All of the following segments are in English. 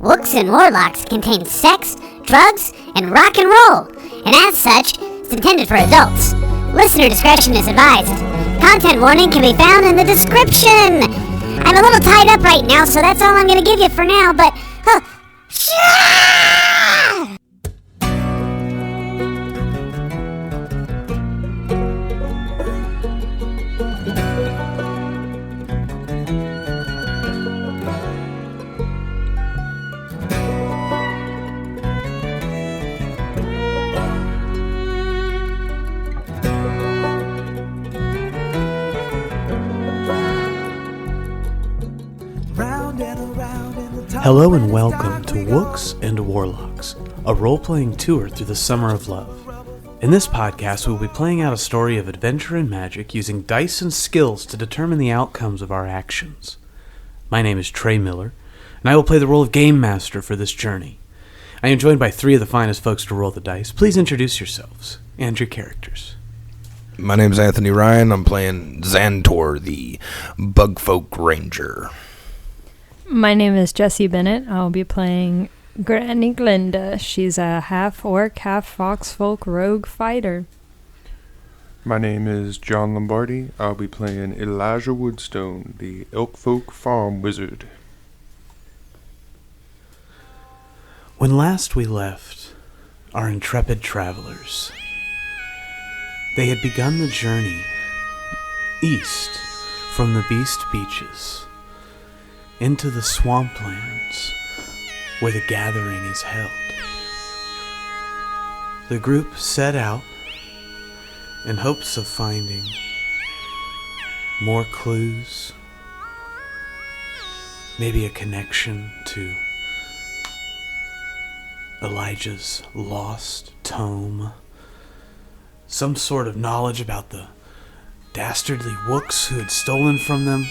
Wooks and Warlocks contains sex, drugs, and rock and roll, and as such, it's intended for adults. Listener discretion is advised. Content warning can be found in the description. I'm a little tied up right now, so that's all I'm going to give you for now, but... Hello and welcome to Wooks and Warlocks, a role-playing tour through the summer of love. In this podcast, we will be playing out a story of adventure and magic using dice and skills to determine the outcomes of our actions. My name is Trey Miller, and I will play the role of Game Master for this journey. I am joined by three of the finest folks to roll the dice. Please introduce yourselves and your characters. My name is Anthony Ryan. I'm playing Xantor, the Bugfolk Ranger. My name is Jessie Bennett. I'll be playing Granny Glinda. She's a half-orc, half-foxfolk rogue fighter. My name is John Lombardi. I'll be playing Elijah Woodstone, the Elkfolk farm wizard. When last we left our intrepid travelers, they had begun the journey east from the Beast Beaches into the swamplands where the gathering is held. The group set out in hopes of finding more clues, maybe a connection to Elijah's lost tome, some sort of knowledge about the dastardly Wooks who had stolen from them,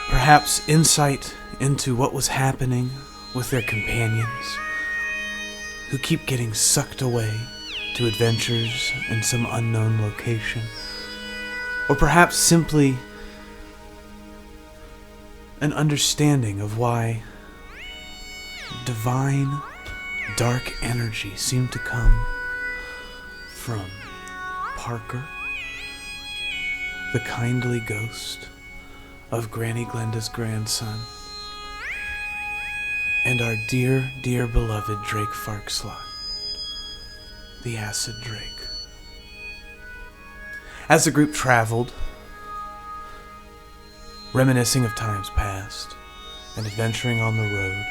perhaps insight into what was happening with their companions, who keep getting sucked away to adventures in some unknown location, or perhaps simply an understanding of why divine dark energy seemed to come from Parker, the kindly ghost of Granny Glinda's grandson, and our dear, dear beloved Drake Farkslot, the Acid Drake. As the group traveled, reminiscing of times past and adventuring on the road,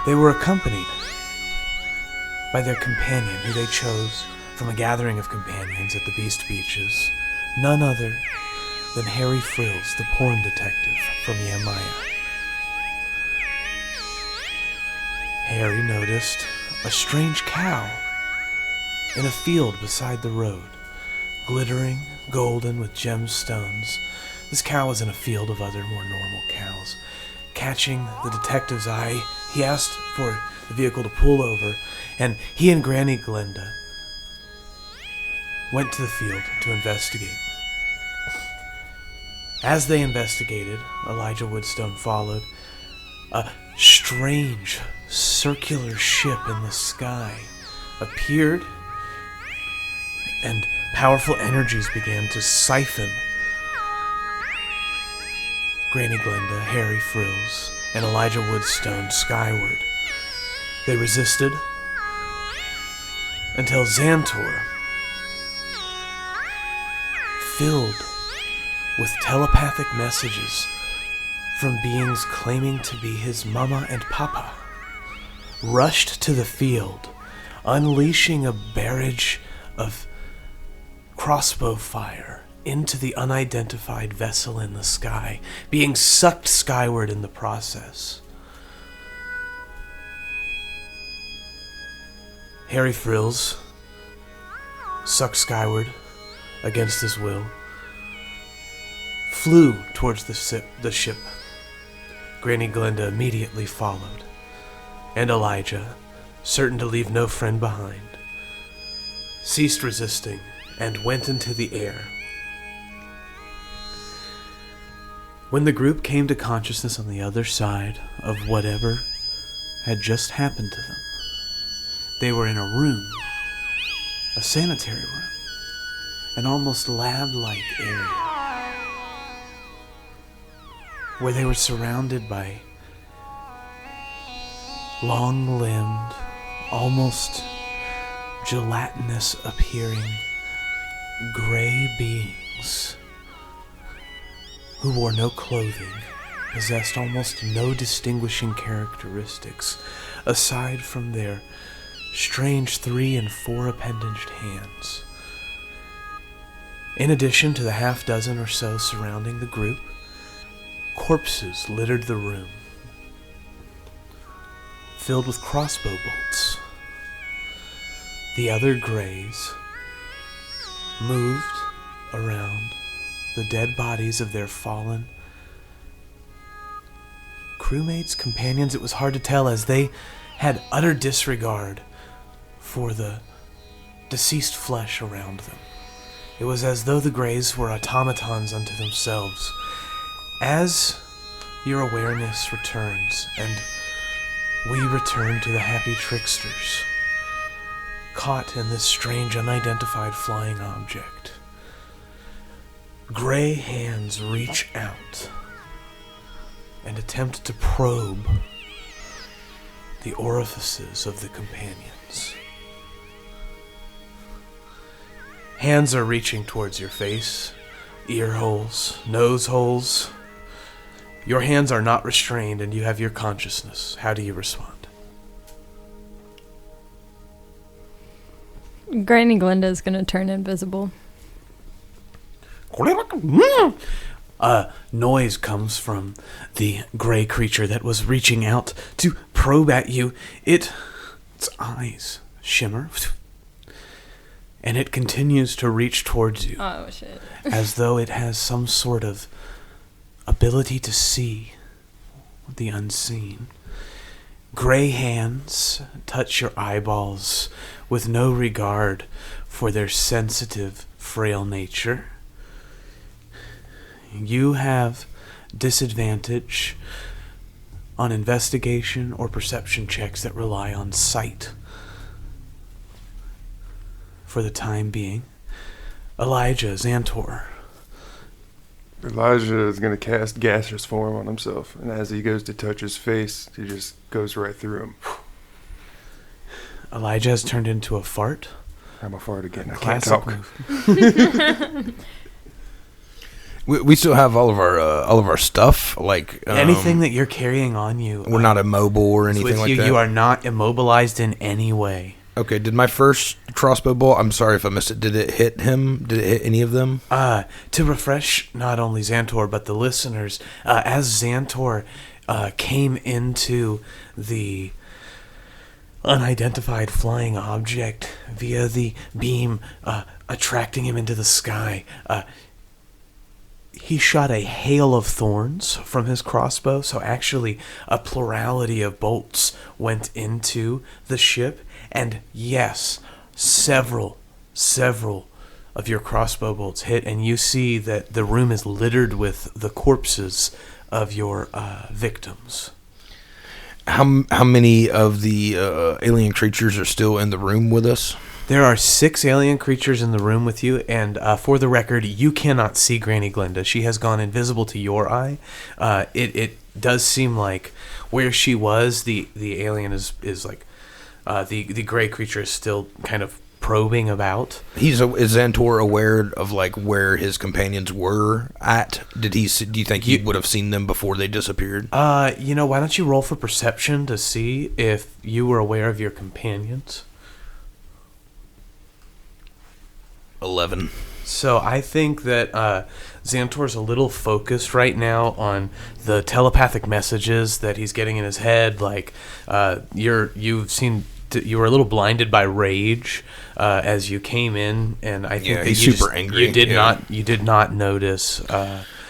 they were accompanied by their companion, who they chose from a gathering of companions at the Beast Beaches, none other than Harry Frills, the porn detective from Yamaya. Harry noticed a strange cow in a field beside the road, glittering golden with gemstones. This cow was in a field of other more normal cows. Catching the detective's eye, he asked for the vehicle to pull over, and he and Granny Glinda went to the field to investigate. As they investigated, Elijah Woodstone followed. A strange circular ship in the sky appeared, and powerful energies began to siphon Granny Glinda, Harry Frills, and Elijah Woodstone skyward. They resisted until Xantor, filled with telepathic messages from beings claiming to be his mama and papa, rushed to the field, unleashing a barrage of crossbow fire into the unidentified vessel in the sky, being sucked skyward in the process. Harry Frills, sucked skyward against his will, flew towards the ship. Granny Glinda immediately followed, and Elijah, certain to leave no friend behind, ceased resisting and went into the air. When the group came to consciousness on the other side of whatever had just happened to them, they were in a room, a sanitary room, an almost lab-like area, where they were surrounded by long-limbed, almost gelatinous-appearing gray beings who wore no clothing, possessed almost no distinguishing characteristics, aside from their strange 3- and 4-appendaged hands. In addition to the half-dozen or so surrounding the group, corpses littered the room, filled with crossbow bolts. The other greys moved around the dead bodies of their fallen crewmates, companions. It was hard to tell, as they had utter disregard for the deceased flesh around them. It was as though the greys were automatons unto themselves. As your awareness returns, and we return to the happy tricksters, caught in this strange unidentified flying object, gray hands reach out and attempt to probe the orifices of the companions. Hands are reaching towards your face, ear holes, nose holes. Your hands are not restrained and you have your consciousness. How do you respond? Granny Glinda is going to turn invisible. Noise comes from the gray creature that was reaching out to probe at you. Its eyes shimmer, and it continues to reach towards you. Oh, shit. As though it has some sort of ability to see the unseen. Gray hands touch your eyeballs with no regard for their sensitive, frail nature. You have disadvantage on investigation or perception checks that rely on sight for the time being. Elijah, Xantor. Elijah is going to cast gaseous form on himself, and as he goes to touch his face, he just goes right through him. Elijah has turned into a fart. I'm a fart again. I can't Classic talk. move. We still have all of our stuff, like Anything that you're carrying on you. we're not immobile or is anything with like you. that. You are not immobilized in any way. Okay, did my first crossbow bolt, I'm sorry if I missed it, did it hit him? Did it hit any of them? To refresh not only Xantor but the listeners, as Xantor came into the unidentified flying object via the beam attracting him into the sky, he shot a hail of thorns from his crossbow, so actually a plurality of bolts went into the ship, and yes, several of your crossbow bolts hit, and you see that the room is littered with the corpses of your victims. How many of the alien creatures are still in the room with us? There are 6 alien creatures in the room with you, and for the record, you cannot see Granny Glinda. She has gone invisible to your eye. It does seem like where she was, the alien is like the gray creature is still kind of probing about. Is Xantor aware of like where his companions were at? Do you think he would have seen them before they disappeared? Why don't you roll for perception to see if you were aware of your companions? 11. So I think that Xantor's a little focused right now on the telepathic messages that he's getting in his head. Like you were a little blinded by rage as you came in, and I think that he's super angry. You did not notice.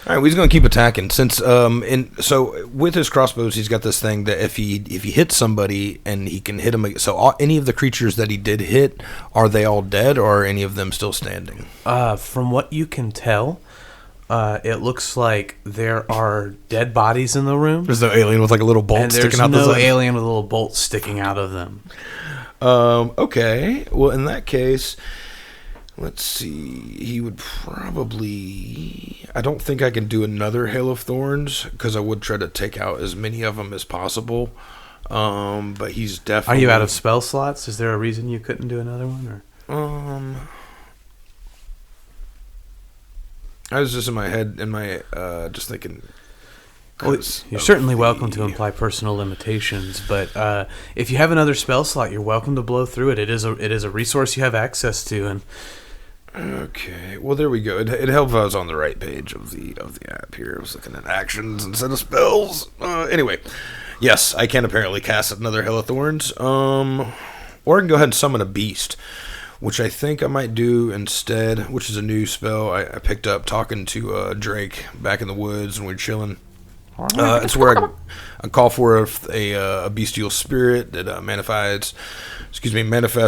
All right, well, he's going to keep attacking. Since so with his crossbows, he's got this thing that if he hits somebody and he can hit them. So any of the creatures that he did hit, are they all dead, or are any of them still standing? From what you can tell, it looks like there are dead bodies in the room. There's no alien with like a little bolt And sticking there's out the no side. alien with a little bolt sticking out of them. Okay. Well, in that case, let's see. He would probably... I don't think I can do another Hail of Thorns, because I would try to take out as many of them as possible. But he's definitely... Are you out of spell slots? Is there a reason you couldn't do another one? Or I was just in my head, just thinking... Well, you're certainly welcome to imply personal limitations, but if you have another spell slot, you're welcome to blow through it. It is a resource you have access to, and okay. Well, there we go. It helped if I was on the right page of the app here. I was looking at actions instead of spells. Anyway, yes, I can apparently cast another Hail of Thorns. Or I can go ahead and summon a beast, which I think I might do instead, which is a new spell I picked up talking to Drake back in the woods when we were chilling. It's where I call for a bestial spirit that manifests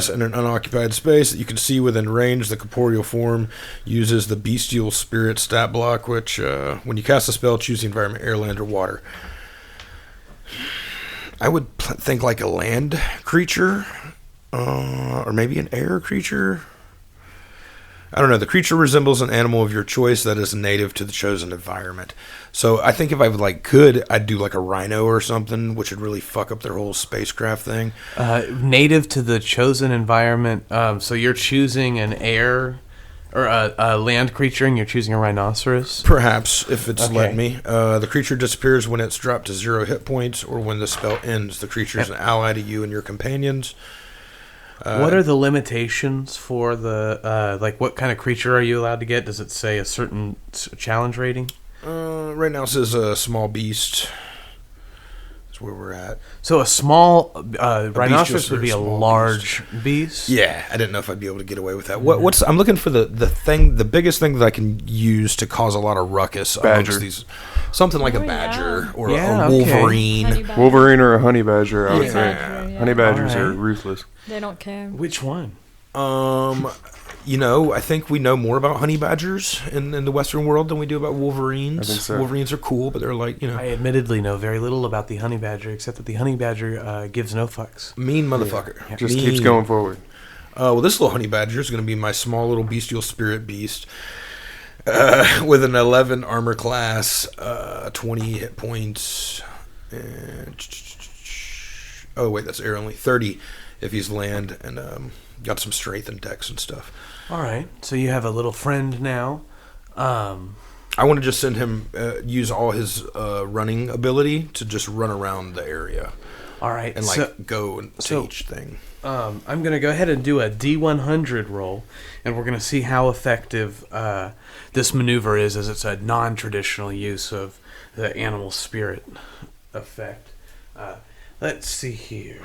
in an unoccupied space that you can see within range. The corporeal form uses the bestial spirit stat block, which when you cast a spell, choose the environment, air, land, or water. I would think like a land creature, or maybe an air creature. I don't know. The creature resembles an animal of your choice that is native to the chosen environment. So I think if I I'd do like a rhino or something, which would really fuck up their whole spacecraft thing. Native to the chosen environment. So you're choosing an air or a land creature, and you're choosing a rhinoceros. Perhaps, if it's Okay. let me. The creature disappears when it's dropped to 0 hit points, or when the spell ends. The creature is an ally to you and your companions. What are the limitations for the what kind of creature are you allowed to get? Does it say a certain challenge rating? Right now it says a small beast. That's where we're at. So a small rhinoceros would be a small large beast. Yeah, I didn't know if I'd be able to get away with that. I'm looking for the biggest thing that I can use to cause a lot of ruckus Badger. amongst these. Something like a Oh, badger yeah. or Yeah, a okay. Wolverine. Wolverine or a honey badger, I would Yeah. think. Yeah. Honey badgers are Alright. ruthless. They don't care. Which one? I think we know more about honey badgers in the Western world than we do about wolverines. I think so. Wolverines are cool, but they're like, I admittedly know very little about the honey badger, except that the honey badger gives no fucks. mean motherfucker. Just Mean. keeps going forward. Well, this little honey badger is going to be my small little bestial spirit beast with an 11 armor class, 20 hit points, and that's air only, 30 if he's land, and got some strength and dex and stuff. All right, so you have a little friend now. I want to just send him use all his running ability to just run around the area. All right, And go to each thing. I'm going to go ahead and do a D100 roll, and we're going to see how effective this maneuver is, as it's a non-traditional use of the animal spirit effect. Let's see here.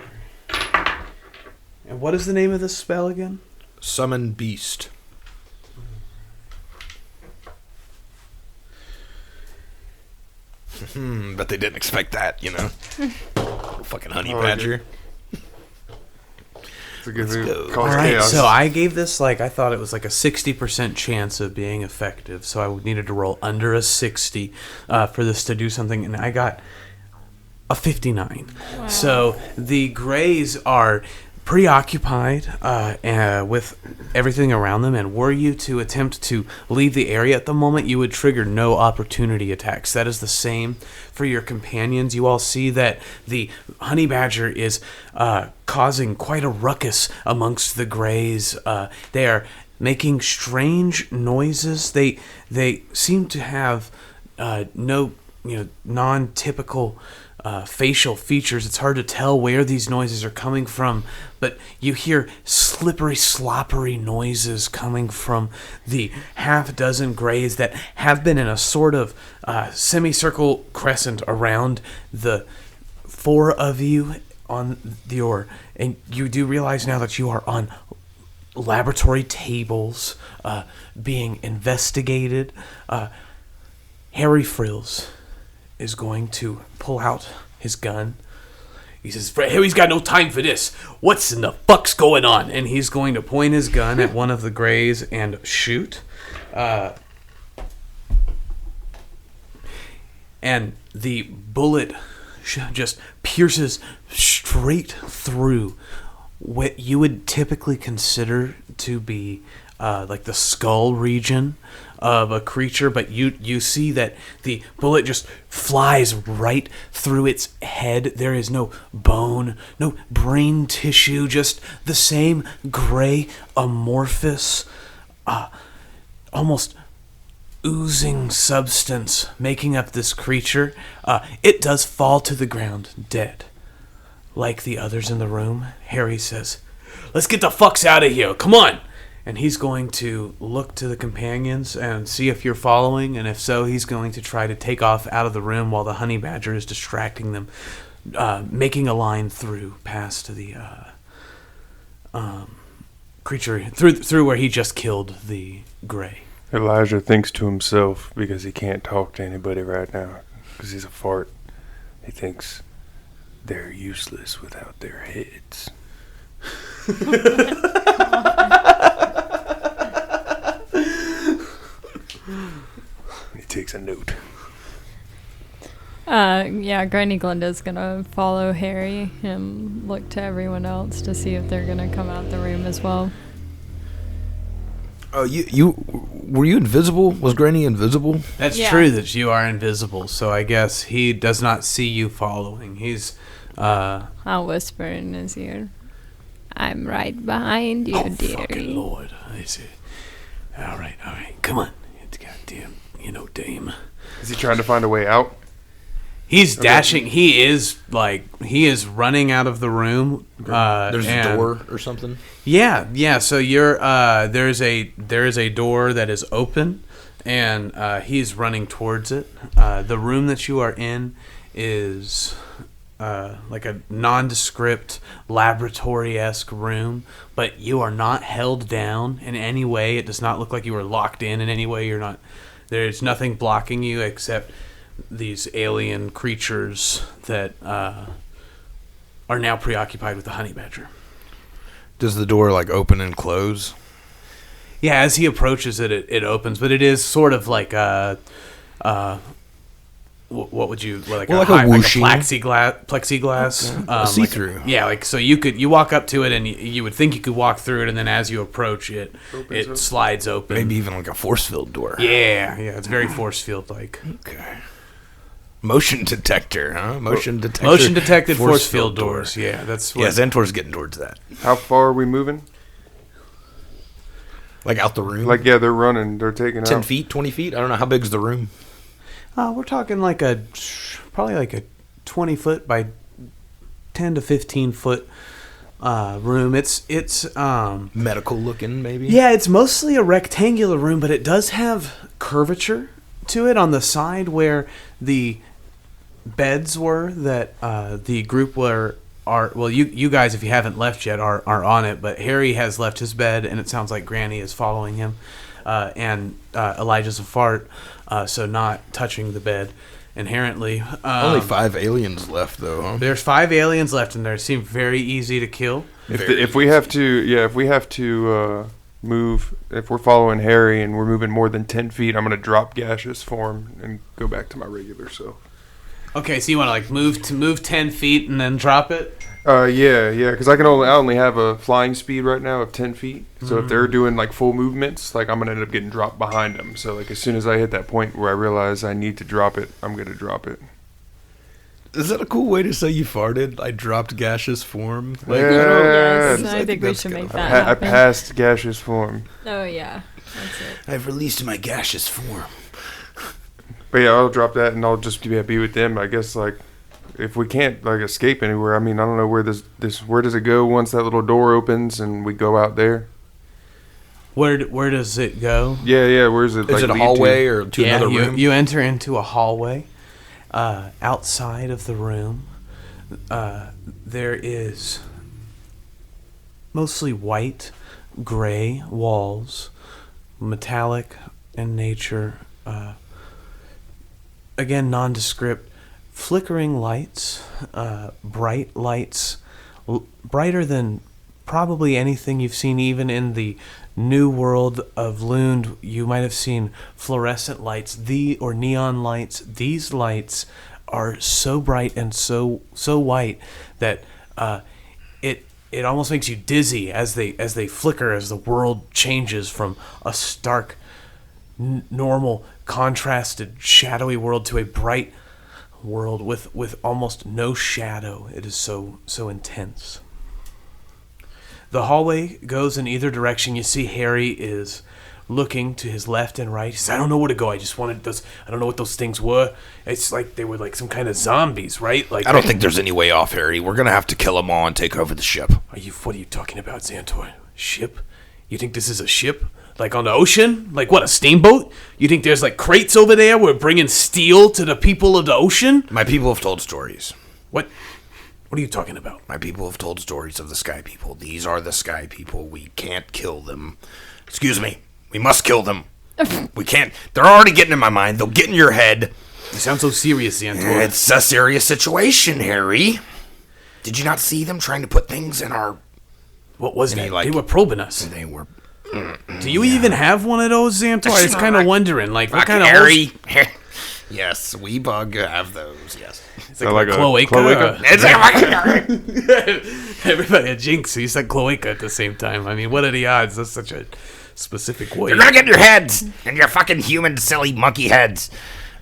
And what is the name of this spell again? Summon beast. Bet they didn't expect that, Fucking honey badger. It's a good Let's thing. go. Cause All right, chaos. so I gave this I thought it was like a 60% chance of being effective, so I needed to roll under a 60 for this to do something, and I got a 59. Wow. So the Greys are preoccupied with everything around them, and were you to attempt to leave the area at the moment, you would trigger no opportunity attacks. That is the same for your companions. You all see that the honey badger is causing quite a ruckus amongst the Greys. They are making strange noises. They seem to have no non-typical facial features. It's hard to tell where these noises are coming from, but you hear slippery, sloppery noises coming from the half dozen Greys that have been in a sort of semicircle crescent around the four of you on and you do realize now that you are on laboratory tables being investigated. Harry Frills is going to pull out his gun. He says, Harry's got no time for this. What's in the fuck's going on? And he's going to point his gun at one of the Greys and shoot. and the bullet just pierces straight through what you would typically consider to be like the skull region of a creature, but you see that the bullet just flies right through its head. There is no bone, no brain tissue, just the same gray, amorphous, almost oozing substance making up this creature. It does fall to the ground dead. Like the others in the room, Harry says, "Let's get the fucks out of here, come on!" And he's going to look to the companions and see if you're following, and if so, he's going to try to take off out of the room while the honey badger is distracting them, making a line through past the creature, through where he just killed the gray. Elijah thinks to himself, because he can't talk to anybody right now, because he's a fart. He thinks, they're useless without their heads. He takes a note. Granny Glinda's gonna follow Harry and look to everyone else to see if they're gonna come out the room as well. Oh, were you invisible? Was Granny invisible? That's true that you are invisible, so I guess he does not see you following. He's, I'll whisper in his ear. I'm right behind you, dearie. Fucking Lord. I see. All right, come on. It's goddamn, dame. Is he trying to find a way out? He's dashing. He is running out of the room. There's a door or something. Yeah. So you're there is a door that is open, and he's running towards it. The room that you are in is like a nondescript laboratory-esque room, but you are not held down in any way. It does not look like you are locked in any way. You're not. There's nothing blocking you except these alien creatures that are now preoccupied with the honey badger. Does the door open and close? Yeah, as he approaches it opens, but it is sort of like a what would you like a plexiglass, okay. See-through. So you walk up to it and you would think you could walk through it, and then as you approach it, it slides open. Maybe even like a force field door. Yeah, it's very force field like. Okay. Motion detector, huh? Motion detected force field doors. Yeah, that's what. Yeah, Zentor's getting towards that. How far are we moving? Like out the room? They're running. They're taking 10 out. feet, 20 feet? I don't know. How big's the room? We're talking probably like a 20 foot by 10 to 15 foot room. It's medical looking, maybe? Yeah, it's mostly a rectangular room, but it does have curvature to it on the side where the beds were that the group you guys, if you haven't left yet, are on it, but Harry has left his bed, and it sounds like Granny is following him, and Elijah's a fart, so not touching the bed inherently. Only 5 aliens left, though, huh? There's 5 aliens left, and they seem very easy to kill. If we have to move, if we're following Harry and we're moving more than 10 feet, I'm going to drop gaseous form and go back to my regular self. Okay, so you want to move 10 feet and then drop it? Yeah, because I only have a flying speed right now of 10 feet. So if they're doing full movements, I'm going to end up getting dropped behind them. So as soon as I hit that point where I realize I need to drop it, I'm going to drop it. Is that a cool way to say you farted? I dropped gaseous form? Yes, I think we should make that happen. I passed gaseous form. Oh, yeah. That's it. I've released my gaseous form. But yeah, I'll drop that and I'll just be with them. I guess if we can't escape anywhere, I don't know where where does it go once that little door opens and we go out there? Where does it go? Yeah. Where's it? Is it a hallway or to another room? You enter into a hallway. Outside of the room, there is mostly white, gray walls, metallic in nature. Again, nondescript, flickering lights, bright lights, brighter than probably anything you've seen even in the new world of Lund, you might have seen fluorescent lights, or neon lights. These lights are so bright and so white that it almost makes you dizzy as they flicker, as the world changes from a stark, normal, contrasted, shadowy world to a bright world with almost no shadow. It is so intense. The hallway goes in either direction. You see Harry is looking to his left and right. He says, I don't know where to go. I just wanted those. I don't know what those things were. It's like they were like some kind of zombies, right? Like I don't think there's any way off, Harry. We're going to have to kill them all and take over the ship. What are you talking about, Xantor? Ship? You think this is a ship? Like on the ocean? Like what, a steamboat? You think there's like crates over there? We're bringing steel to the people of the ocean? My people have told stories. What are you talking about? My people have told stories of the Sky People. These are the Sky People. We can't kill them. Excuse me. We must kill them. We can't. They're already getting in my mind. They'll get in your head. You sound so serious, Xantor. It's a serious situation, Harry. Did you not see them trying to put things in our... What was that? They were probing us. They were... Do you even have one of those, Xantor? I was kind of wondering, like, what kind of... Harry... Yes, we bug have those, yes. It's like a cloaca? It's Everybody a jinx. You said cloaca at the same time. I mean, what are the odds? That's such a specific way. You're gonna get in your heads! And your fucking human, silly monkey heads.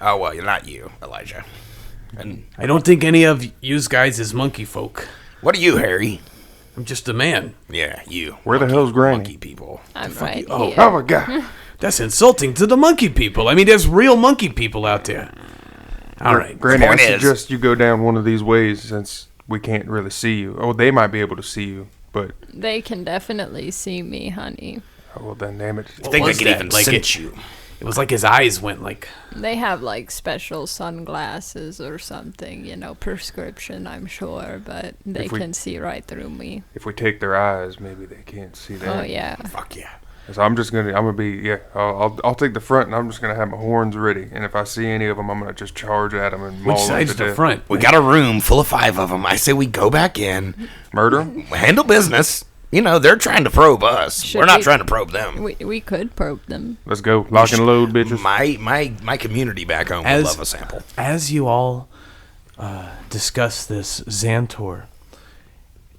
Oh, well, you're not you, Elijah. And I don't think any of yous guys is monkey folk. what are you, Harry? I'm just a man. Yeah, you. Where the hell's Granny? Monkey people. I'm right oh. here. Oh my god. That's insulting to the monkey people. I mean, there's real monkey people out there. All right. Granny, I Point is- suggest you go down one of these ways since we can't really see you. Oh, they might be able to see you, but... They can definitely see me, honey. Oh, well, then damn it. I think I was could that? even Like sense you. It was like his eyes went like... They have like special sunglasses or something, prescription, I'm sure, but they If we- can see right through me. If we take their eyes, maybe they can't see that. Oh yeah. Fuck yeah. So I'm gonna be, I'll take the front and I'm just gonna have my horns ready. And if I see any of them, I'm gonna just charge at them and maul Which them side's to the death. front? We got a room full of 5 of them. I say we go back in, Murder 'em? handle business. They're trying to probe us. Should We're not we- trying to probe them. We could probe them. Let's go. Lock and load, bitches. My community back home would love a sample. As you all discuss this, Xantor,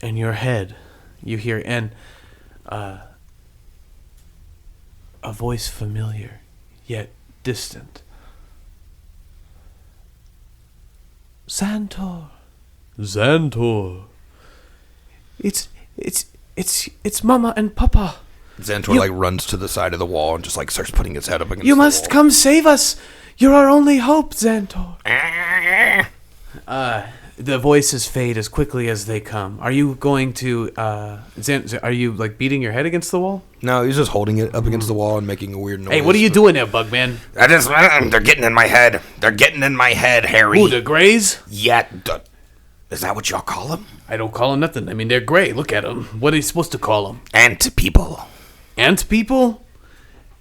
in your head, you hear a voice familiar, yet distant. Xantor. It's Mama and Papa. Xantor runs to the side of the wall and just starts putting his head up against You the must wall. come save us. You're our only hope, Xantor. The voices fade as quickly as they come. Are you going to, are you beating your head against the wall? No, he's just holding it up against the wall and making a weird noise. Hey, what are you doing there, Bugman? They're getting in my head. They're getting in my head, Harry. Ooh, the Greys? Yeah. Is that what y'all call them? I don't call them nothing. I mean, they're gray. Look at them. What are you supposed to call them? Ant people. Ant people?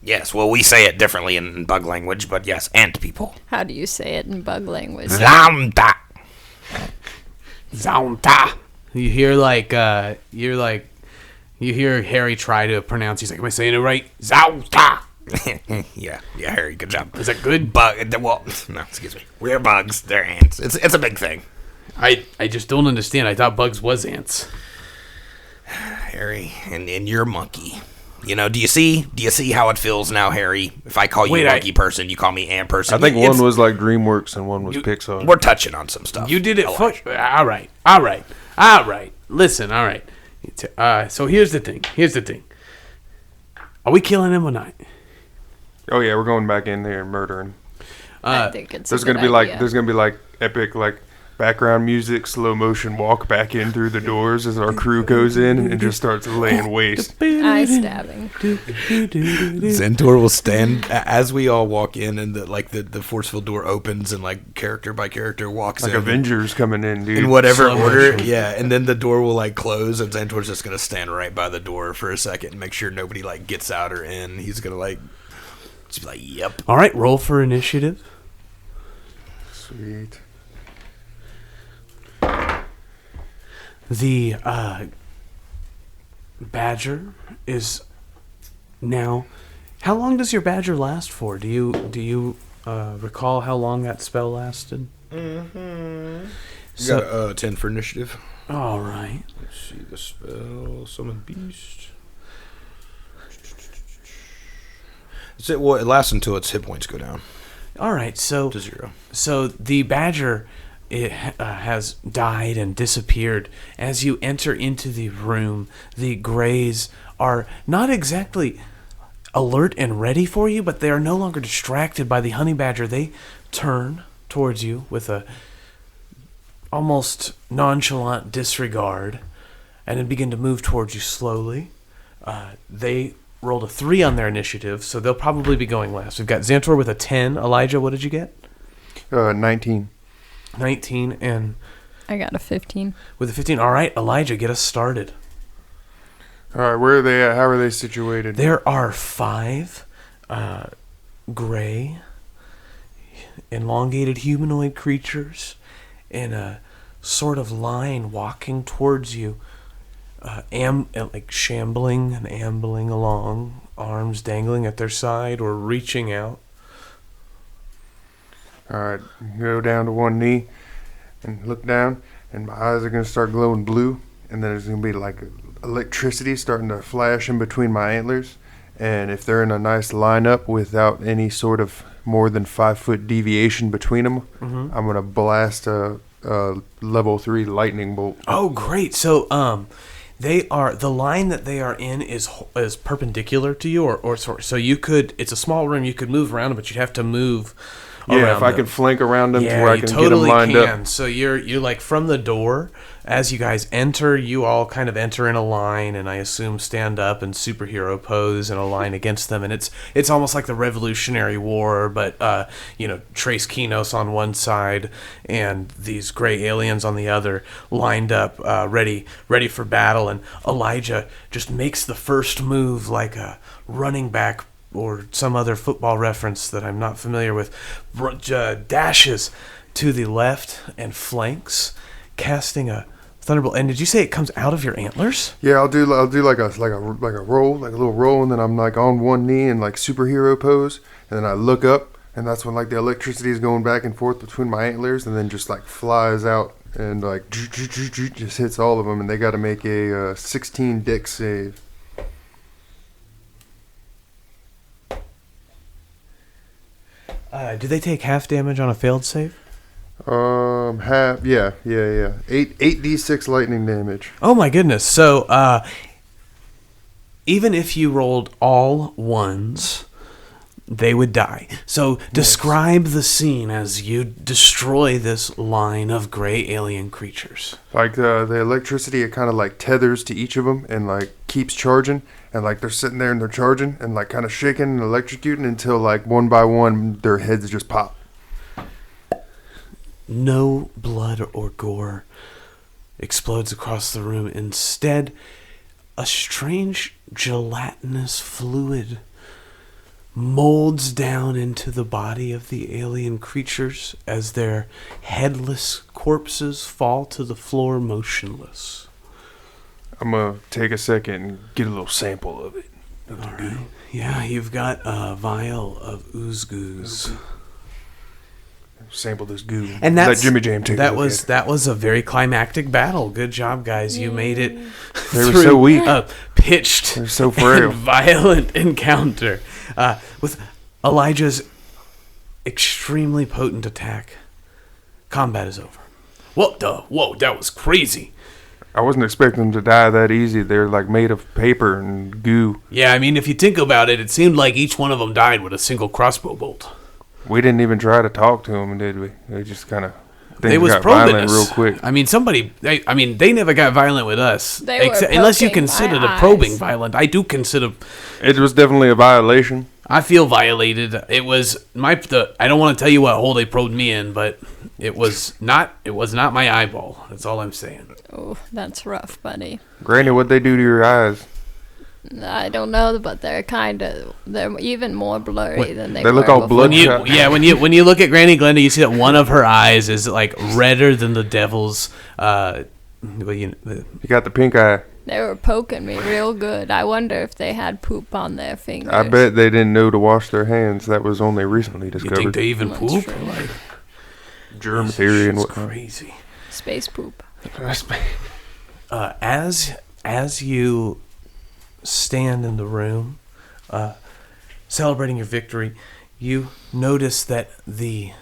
Yes, well, we say it differently in bug language, but yes, ant people. How do you say it in bug language? Zlamda. Zaunta. You hear Harry try to pronounce. He's like, am I saying it right? Zaunta. yeah, Harry, good job. Is that good? Well, no, excuse me. We're bugs. They're ants. It's a big thing. I just don't understand. I thought bugs was ants. Harry, and you're a monkey. Do you see how it feels now, Harry? If I call you monkey person, you call me ant person. I think one was like DreamWorks and one was Pixar. We're touching on some stuff. You did it. All right. Listen, all right. So here's the thing. Are we killing him or not? Oh yeah, we're going back in there and murdering. I think it's There's a good gonna be idea. epic background music, slow motion walk back in through the doors as our crew goes in and just starts laying waste. eye stabbing. Xantor will stand as we all walk in, and the force field door opens, and character by character walks Like in. Avengers coming in, dude. In whatever Slow order, motion. yeah, and then the door will close, and Xantor's just gonna stand right by the door for a second and make sure nobody gets out or in. He's gonna just be like, "Yep." All right, roll for initiative. Sweet. The badger is Now, how long does your badger last for? Do you recall how long that spell lasted? Mm-hmm. So, Got 10 for initiative. all right. Let's see the spell. Summon beast. Well, it lasts until its hit points go down All right. So to 0. So the badger has died and disappeared. As you enter into the room, the greys are not exactly alert and ready for you, but they are no longer distracted by the honey badger. They turn towards you with a almost nonchalant disregard and then begin to move towards you slowly. They rolled a 3 on their initiative, so they'll probably be going last. We've got Xantor with a 10. Elijah, what did you get? 19. 19, and I got a 15. with a 15. All right, Elijah, get us started. All right, where are they at? How are they situated? There are 5 gray, elongated humanoid creatures in a sort of line walking towards you, like shambling and ambling along, arms dangling at their side or reaching out. All right, go down to one knee and look down, and my eyes are going to start glowing blue, and then there's going to be like electricity starting to flash in between my antlers. And if they're in a nice lineup without any sort of more than 5-foot deviation between them, I'm going to blast a level 3 lightning bolt. Oh, great. So, the line that they are in is perpendicular to you, or so you could. It's a small room. You could move around them, but you'd have to move. Yeah, if I can flank around them to where I can get them lined up. So you're like from the door. As you guys enter, you all kind of enter in a line, and I assume stand up and superhero pose in a line against them. And it's almost like the Revolutionary War, but Trace Kinos on one side and these gray aliens on the other, lined up, ready for battle. And Elijah just makes the first move like a running back or some other football reference that I'm not familiar with, dashes to the left and flanks, casting a thunderbolt. And did you say it comes out of your antlers? Yeah, I'll do like a roll, like a little roll, and then I'm like on one knee in like superhero pose, and then I look up, and that's when like the electricity is going back and forth between my antlers, and then just like flies out and like just hits all of them, and they got to make a 16 dex save. Do they take half damage on a failed save? Half, yeah. 8d6 lightning damage. Oh my goodness. So, even if you rolled all ones, they would die. So, describe the scene as you destroy this line of gray alien creatures. Like the electricity, it kind of like tethers to each of them and like keeps charging, and like they're sitting there and they're charging and like kind of shaking and electrocuting until like one by one their heads just pop. No blood or gore explodes across the room. Instead, a strange gelatinous fluid molds down into the body of the alien creatures as their headless corpses fall to the floor motionless. I'm going to take a second and get a little sample of it. All right. Yeah, you've got a vial of ooze goose. Sample this goo. And that's, let Jimmy Jam take that a look was at it. That was a very climactic battle. Good job, guys. You made it. They were so weak. A pitched, They're so frail. and violent encounter with Elijah's extremely potent attack. Combat is over. What the? Whoa, that was crazy. I wasn't expecting them to die that easy. They're like made of paper and goo. Yeah, I mean, if you think about it, it seemed like each one of them died with a single crossbow bolt. We didn't even try to talk to them, did we? They just kind of got violent real quick. I mean, they never got violent with us. They were unless you poking consider my the probing eyes. violent. I do consider. It was definitely a violation. I feel violated. It was I don't want to tell you what hole they probed me in, but it was not my eyeball. That's all I'm saying. Oh, that's rough, buddy. Granny, what'd they do to your eyes? I don't know, but they're even more blurry than they were look all before. bloodshot. When you look at Granny Glenda, you see that one of her eyes is like redder than the devil's. You got the pink eye. They were poking me real good. I wonder if they had poop on their fingers. I bet they didn't know to wash their hands. That was only recently You discovered. think they even That's poop? true. Like, Germ theory and shit's whatnot. crazy. Space poop. As you stand in the room, celebrating your victory, you notice that the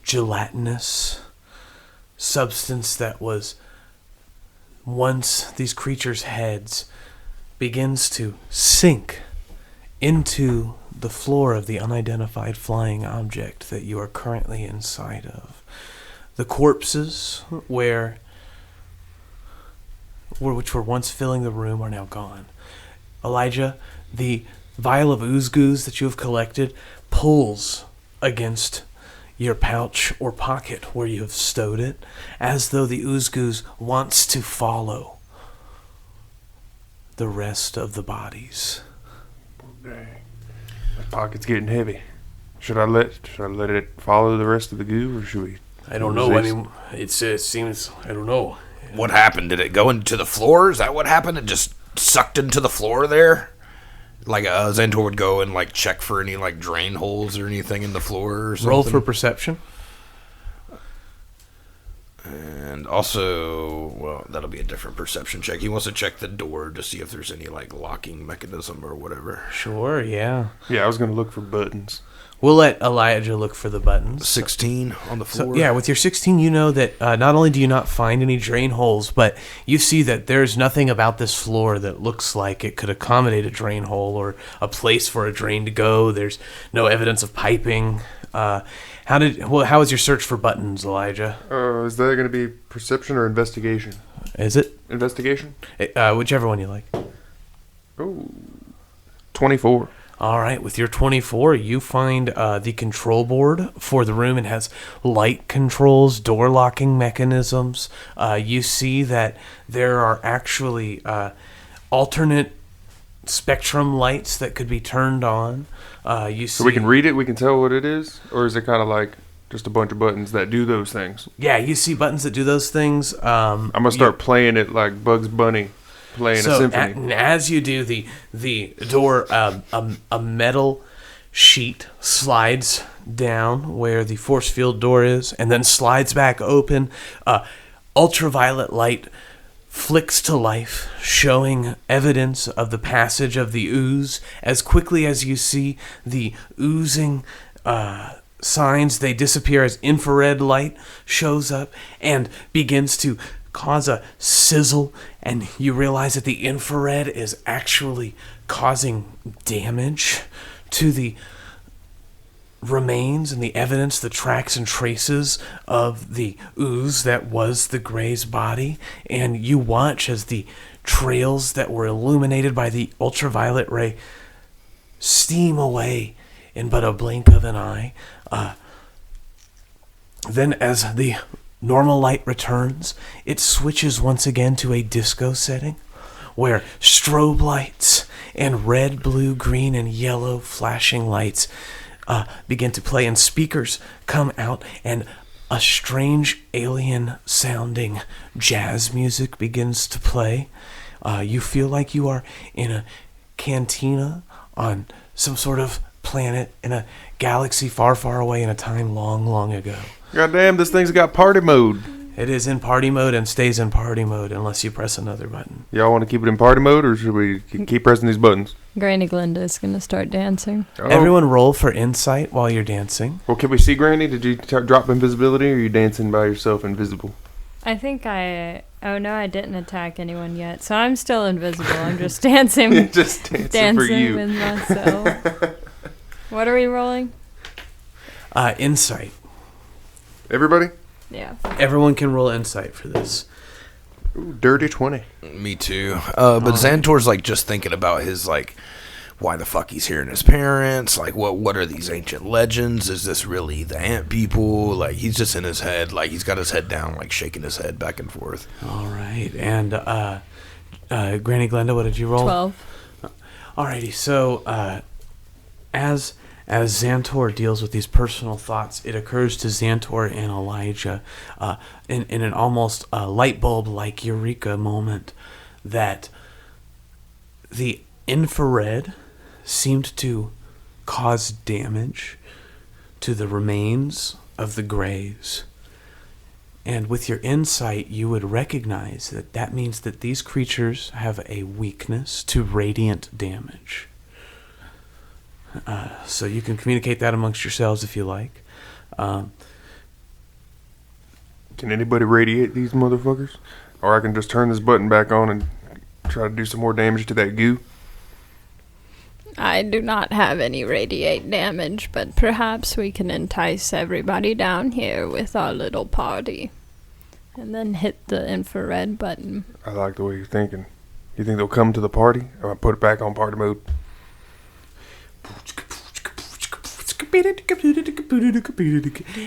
gelatinous substance that was once these creatures' heads begins to sink into the floor of the unidentified flying object that you are currently inside of. The corpses which were once filling the room are now gone. Elijah, the vial of ooze goose that you have collected pulls against your pouch or pocket where you have stowed it, as though the ooze goose wants to follow the rest of the bodies. Dang. My pocket's getting heavy. Should I let it follow the rest of the goo, or should we? I don't know. I mean, it seems, I don't know. What happened? Did it go into the floor? Is that what happened? It just sucked into the floor there? Like Xantor would go and like check for any like drain holes or anything in the floor or something. Roll for perception. And also, well, that'll be a different perception check. He wants to check the door to see if there's any like locking mechanism or whatever. Sure, yeah. Yeah, I was gonna look for buttons. We'll let Elijah look for the buttons. 16 on the floor. So, yeah, with your 16, you know that not only do you not find any drain holes, but you see that there's nothing about this floor that looks like it could accommodate a drain hole or a place for a drain to go. There's no evidence of piping. How was your search for buttons, Elijah? Is that gonna be perception or investigation? Is it? Investigation. Whichever one you like. Oh, 24. All right, with your 24, you find the control board for the room. It has light controls, door locking mechanisms. You see that there are actually alternate spectrum lights that could be turned on. So we can read it? We can tell what it is? Or is it kind of like just a bunch of buttons that do those things? Yeah, you see buttons that do those things. I'm going to start playing it like Bugs Bunny. Playing a symphony. As you do, the door, a metal sheet slides down where the force field door is, and then slides back open. Ultraviolet light flicks to life, showing evidence of the passage of the ooze. As quickly as you see the oozing signs, they disappear as infrared light shows up and begins to cause a sizzle, and you realize that the infrared is actually causing damage to the remains and the evidence, the tracks and traces of the ooze that was the Grey's body. And you watch as the trails that were illuminated by the ultraviolet ray steam away in but a blink of an eye. Then as the normal light returns, it switches once again to a disco setting where strobe lights and red, blue, green, and yellow flashing lights begin to play, and speakers come out, and a strange alien sounding jazz music begins to play. You feel like you are in a cantina on some sort of planet in a galaxy far, far away in a time long, long ago. Goddamn, this thing's got party mode. It is in party mode and stays in party mode unless you press another button. Y'all want to keep it in party mode, or should we keep pressing these buttons? Granny Glinda is going to start dancing. Oh. Everyone roll for insight while you're dancing. Well, can we see Granny? Did you drop invisibility, or are you dancing by yourself invisible? I think oh no, I didn't attack anyone yet, so I'm still invisible. I'm just dancing. Just dancing for you. With myself. What are we rolling? Insight. Everybody? Yeah. Everyone can roll insight for this. Ooh, dirty 20. Me too. But Xantor's like just thinking about his like, why the fuck he's hearing his parents? Like, what are these ancient legends? Is this really the ant people? Like, he's just in his head. Like, he's got his head down, like shaking his head back and forth. All right. And Granny Glenda, what did you roll? 12. Alrighty. So as Xantor deals with these personal thoughts, it occurs to Xantor and Elijah in an almost light bulb-like eureka moment that the infrared seemed to cause damage to the remains of the graves. And with your insight, you would recognize that that means that these creatures have a weakness to radiant damage. So you can communicate that amongst yourselves if you like. Can anybody radiate these motherfuckers? Or I can just turn this button back on and try to do some more damage to that goo? I do not have any radiate damage, but perhaps we can entice everybody down here with our little party. And then hit the infrared button. I like the way you're thinking. You think they'll come to the party? Or I put it back on party mode?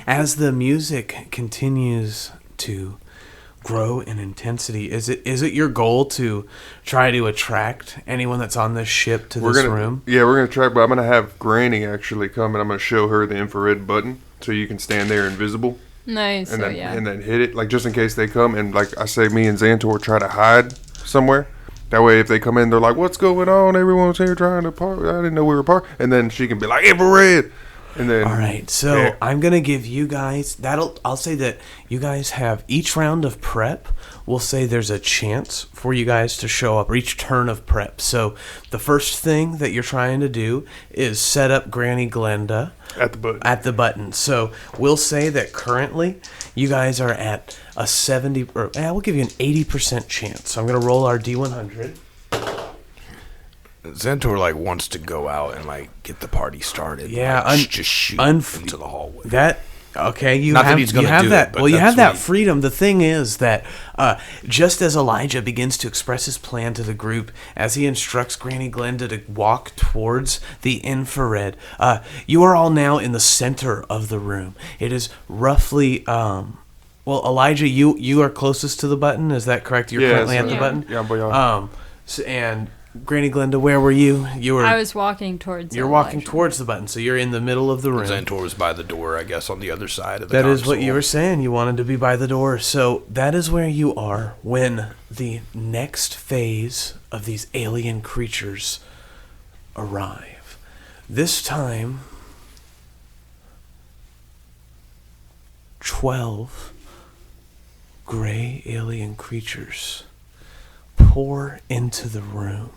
As the music continues to grow in intensity, is it your goal to try to attract anyone that's on this ship to this room? Yeah, we're gonna try, but I'm gonna have Granny actually come and I'm gonna show her the infrared button so you can stand there invisible. Nice. And then hit it, like just in case they come, and like I say, me and Xantor try to hide somewhere. That way, if they come in, they're like, "What's going on? Everyone's here trying to party. I didn't know we were party." And then she can be like, "Infrared." And then, all right, so yeah. I'm gonna give you guys I'll say that you guys have each round of prep. We'll say there's a chance for you guys to show up, or each turn of prep. So the first thing that you're trying to do is set up Granny Glenda at the button. So we'll say that currently you guys are at a 70, or we'll give you an 80% chance. So I'm gonna roll our D100. Xantor wants to go out and get the party started. Yeah, just shoot into the hallway. You Not have, that he's going you to have do that. it, but well, you have that's that freedom. The thing is that just as Elijah begins to express his plan to the group, as he instructs Granny Glenda to walk towards the infrared, you are all now in the center of the room. It is roughly. Elijah, you are closest to the button. Is that correct? You're currently at the button. Yeah, boy. And Granny Glenda, where were you? I was walking towards. You're walking towards the button, so you're in the middle of the room. Xantor was by the door, I guess, on the other side of the That console. is what you were saying. You wanted to be by the door. So that is where you are when the next phase of these alien creatures arrive. This time, 12 gray alien creatures pour into the room.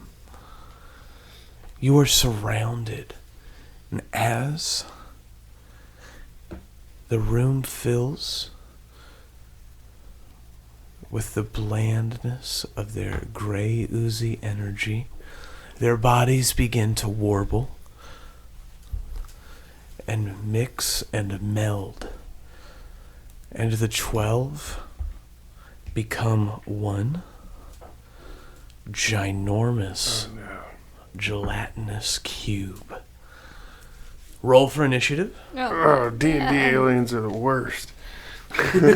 You are surrounded, and as the room fills with the blandness of their gray, oozy energy, their bodies begin to warble and mix and meld, and the 12 become one ginormous gelatinous cube. Roll for initiative. Oh, D&D aliens are the worst. No.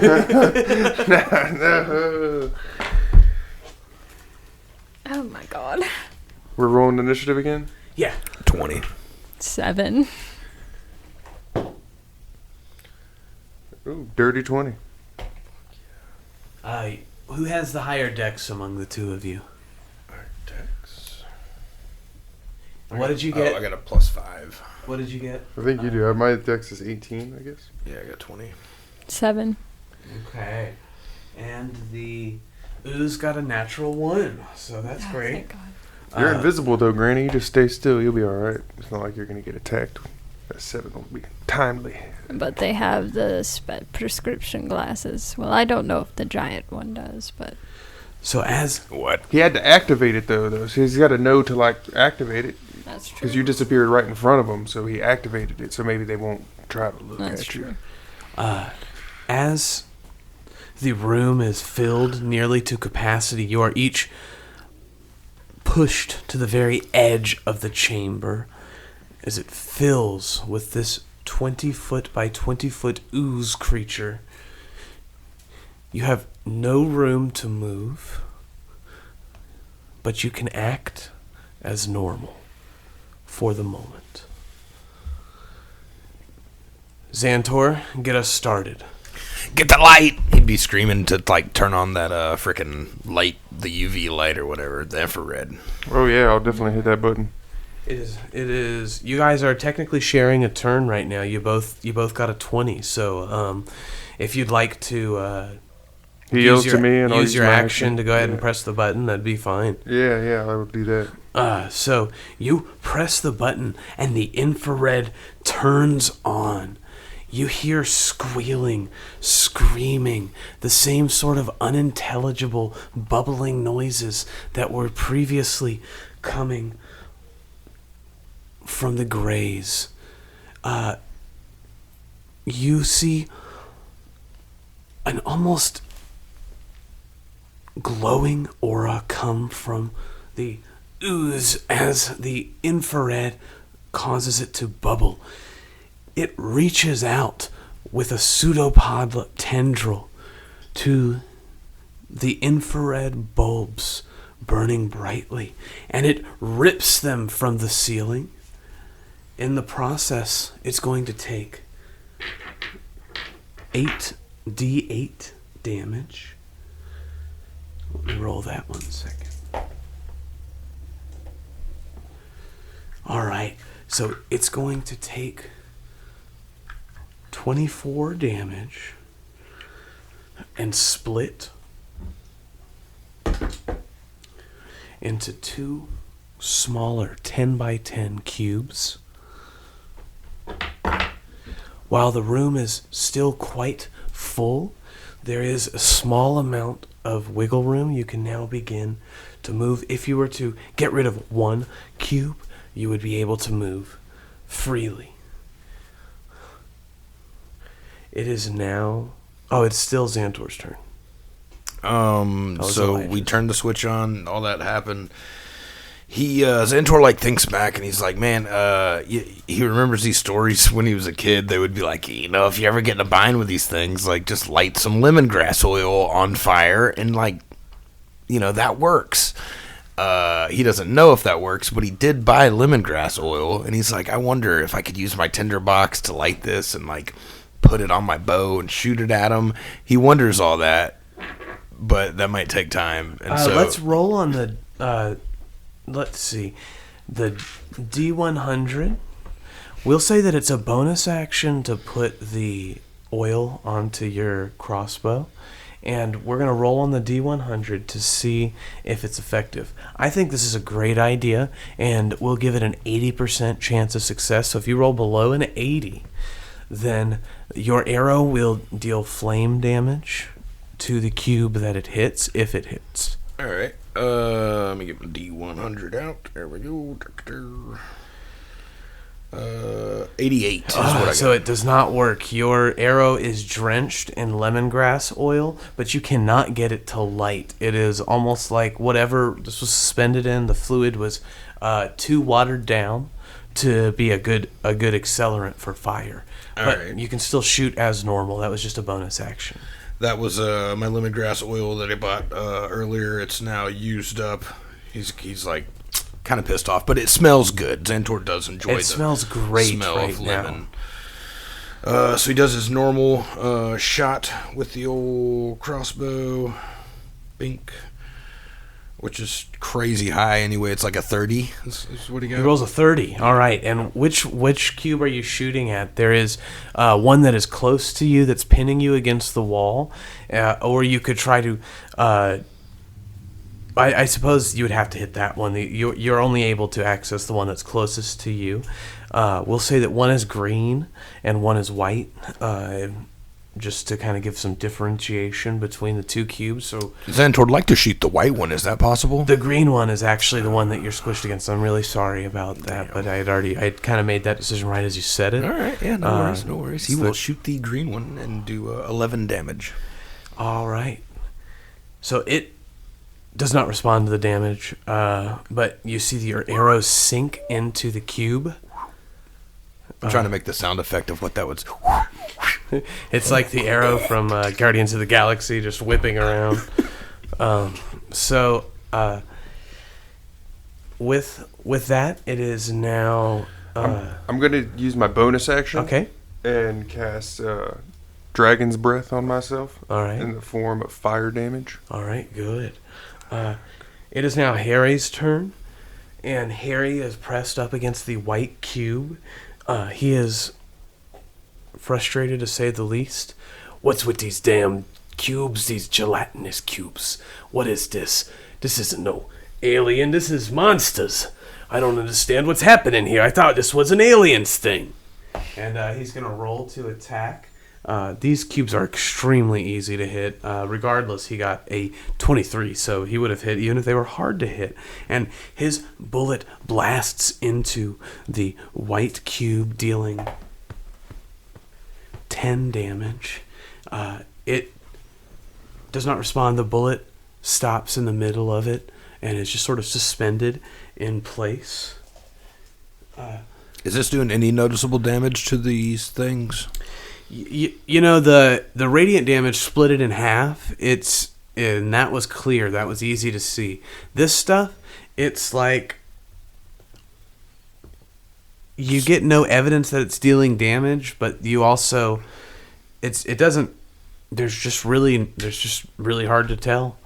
Oh my god. We're rolling initiative again? Yeah. 20. 7. Ooh, dirty 20. Who has the higher dex among the two of you? Dex. What did you get? I got a +5. What did you get? I think you do. My dex is 18, I guess. Yeah, I got 20. 7. Okay. And the ooze got a natural 1, so that's great. Thank God. You're invisible, though, Granny. You just stay still. You'll be all right. It's not like you're going to get attacked. That 7 will be timely. But they have the prescription glasses. Well, I don't know if the giant one does, but... So as... What? He had to activate it, though. So he's got to know to, activate it. That's true. Because you disappeared right in front of him, so he activated it. So maybe they won't try to look That's at true. you. As the room is filled nearly to capacity, you are each pushed to the very edge of the chamber as it fills with this 20-foot by 20-foot ooze creature. You have no room to move, but you can act as normal for the moment. Xantor, get us started. get the light. He'd be screaming to like turn on that freaking light, the UV light or whatever, the infrared. Oh yeah, I'll definitely hit that button. It is. You guys are technically sharing a turn right now. You both got a 20. So, if you'd like to He yells to me and I'll use your my action to go ahead and press the button, that'd be fine. Yeah, I would do that. So you press the button and the infrared turns on. You hear squealing, screaming, the same sort of unintelligible bubbling noises that were previously coming from the grays. You see an almost glowing aura come from the ooze as the infrared causes it to bubble. It reaches out with a pseudopod tendril to the infrared bulbs burning brightly, and it rips them from the ceiling. In the process, it's going to take 8d8 damage. Let me roll that 1 second. Alright, so it's going to take 24 damage and split into 2 smaller 10 by 10 cubes. While the room is still quite full, there is a small amount of wiggle room. You can now begin to move. If you were to get rid of 1 cube, you would be able to move freely. It is now... Oh, it's still Xantor's turn. So we turned the switch on, all that happened. Xantor like thinks back and he's like, man, he remembers these stories when he was a kid. They would be like, if you ever get in a bind with these things, like just light some lemongrass oil on fire and like, that works. He doesn't know if that works, but he did buy lemongrass oil and he's like, I wonder if I could use my tinderbox to light this and like put it on my bow and shoot it at him. He wonders all that, but that might take time. And so let's roll on the... Let's see. The D100. We'll say that it's a bonus action to put the oil onto your crossbow. And we're going to roll on the D100 to see if it's effective. I think this is a great idea, and we'll give it an 80% chance of success. So if you roll below an 80, then your arrow will deal flame damage to the cube that it hits, if it hits. All right. Let me get my D100 out. There we go. 88 is what I got. So it does not work. Your arrow is drenched in lemongrass oil, but you cannot get it to light. It is almost like whatever this was suspended in, the fluid was too watered down to be a good accelerant for fire. But you can still shoot as normal. That was just a bonus action. That was my lemongrass oil that I bought earlier. It's now used up. He's like kind of pissed off, but it smells good. Xantor does enjoy it smells great smell right of lemon. So he does his normal shot with the old crossbow, bink, which is crazy high anyway. It's like a 30 is what he got. He rolls a 30. All right. And which cube are you shooting at? There is one that is close to you that's pinning you against the wall, or you could try to... I suppose you would have to hit that one. You're only able to access the one that's closest to you. We'll say that one is green and one is white, just to kind of give some differentiation between the two cubes. So Xantor would like to shoot the white one. Is that possible? The green one is actually the one that you're squished against. I'm really sorry about that, but I'd kind of made that decision right as you said it. All right, yeah, no worries. He will shoot the green one and do 11 damage. All right. So it does not respond to the damage, but you see your arrows sink into the cube. I'm trying to make the sound effect of what that was. It's like the arrow from Guardians of the Galaxy just whipping around. With that, it is now... I'm going to use my bonus action. Okay. And cast Dragon's Breath on myself. All right. In the form of fire damage. All right, good. It is now Harry's turn, and Harry is pressed up against the white cube. He is frustrated, to say the least. What's with these damn cubes, these gelatinous cubes? What is this? This isn't no alien, this is monsters. I don't understand what's happening here. I thought this was an aliens thing. And he's going to roll to attack. These cubes are extremely easy to hit. Regardless, he got a 23, so he would have hit even if they were hard to hit. And his bullet blasts into the white cube, dealing 10 damage. It does not respond. The bullet stops in the middle of it and is just sort of suspended in place. Is this doing any noticeable damage to these things? You know, the radiant damage split it in half. And that was clear. That was easy to see. This stuff, it's like you get no evidence that it's dealing damage, but you also it doesn't. There's just really hard to tell.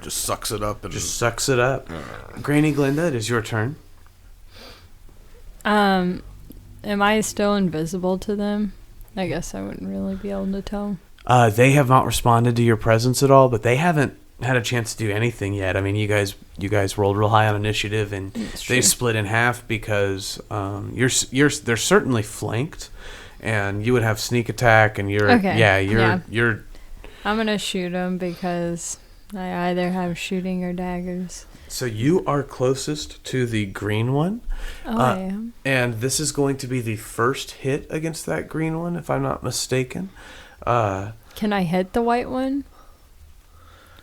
Just sucks it up and just sucks it up. Granny Glinda, it is your turn. Am I still invisible to them? I guess I wouldn't really be able to tell. They have not responded to your presence at all, but they haven't had a chance to do anything yet. I mean, you guys rolled real high on initiative, and they split in half because they're certainly flanked, and you would have sneak attack, and you're you're. I'm gonna shoot them because I either have shooting or daggers. So you are closest to the green one. Oh, I am. And this is going to be the first hit against that green one, if I'm not mistaken. Can I hit the white one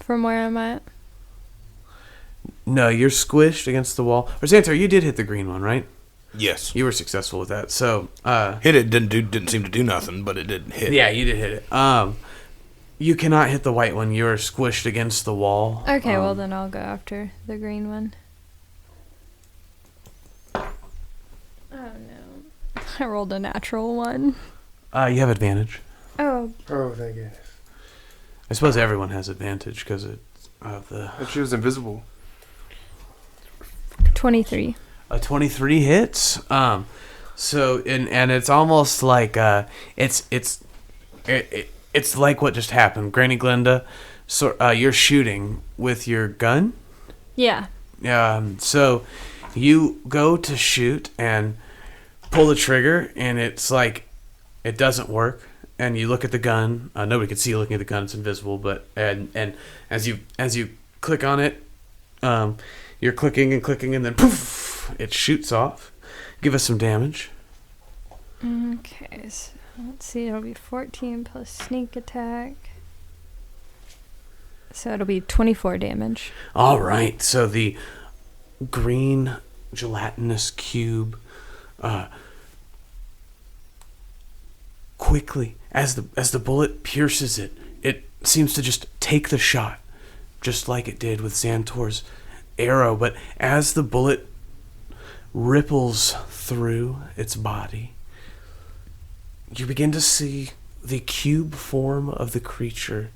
from where I'm at? No, you're squished against the wall. Or Xantar, you did hit the green one, right? yes, You were successful with that. So hit it. Didn't seem to do nothing, but it did hit. Yeah, you did hit it. You cannot hit the white one. You are squished against the wall. Okay, well then I'll go after the green one. Oh no. I rolled a natural one. You have advantage. Oh, Thank goodness. I suppose everyone has advantage because of the... And she was invisible. 23. A 23 hits. So and it's almost like it's like what just happened, Granny Glinda. So you're shooting with your gun. Yeah. So you go to shoot and pull the trigger, and it's like it doesn't work. And you look at the gun. Nobody can see you looking at the gun; it's invisible. But and as you click on it, you're clicking and clicking, and then poof, it shoots off. Give us some damage. Okay, so let's see. It'll be 14 plus sneak attack. So it'll be 24 damage. All right. So the green gelatinous cube, quickly as the bullet pierces it, it seems to just take the shot, just like it did with Xantor's arrow. But as the bullet ripples through its body, you begin to see the cube form of the creature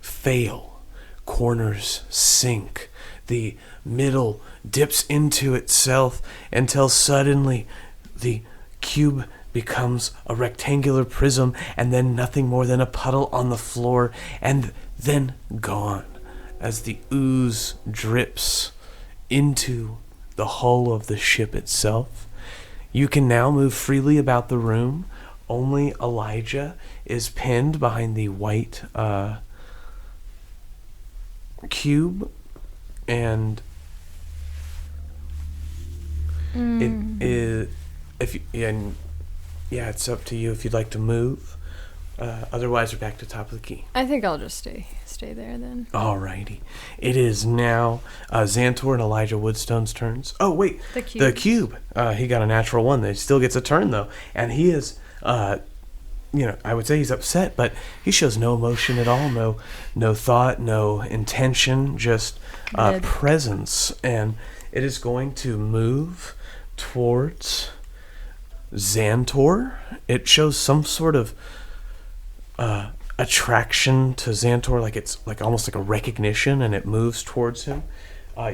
fail. Corners sink. The middle dips into itself until suddenly the cube becomes a rectangular prism, and then nothing more than a puddle on the floor, and then gone as the ooze drips into the hull of the ship itself. You can now move freely about the room. Only Elijah is pinned behind the white cube, and it is it's up to you if you'd like to move. Otherwise, we're back to top of the key. I think I'll just stay there then. Alrighty. It is now Xantor and Elijah Woodstone's turns. Oh, wait. The cube. He got a natural one. He still gets a turn, though. And he is, I would say he's upset, but he shows no emotion at all. No thought, no intention, just presence. And it is going to move towards Xantor. It shows some sort of attraction to Xantor, like it's like almost like a recognition, and it moves towards him.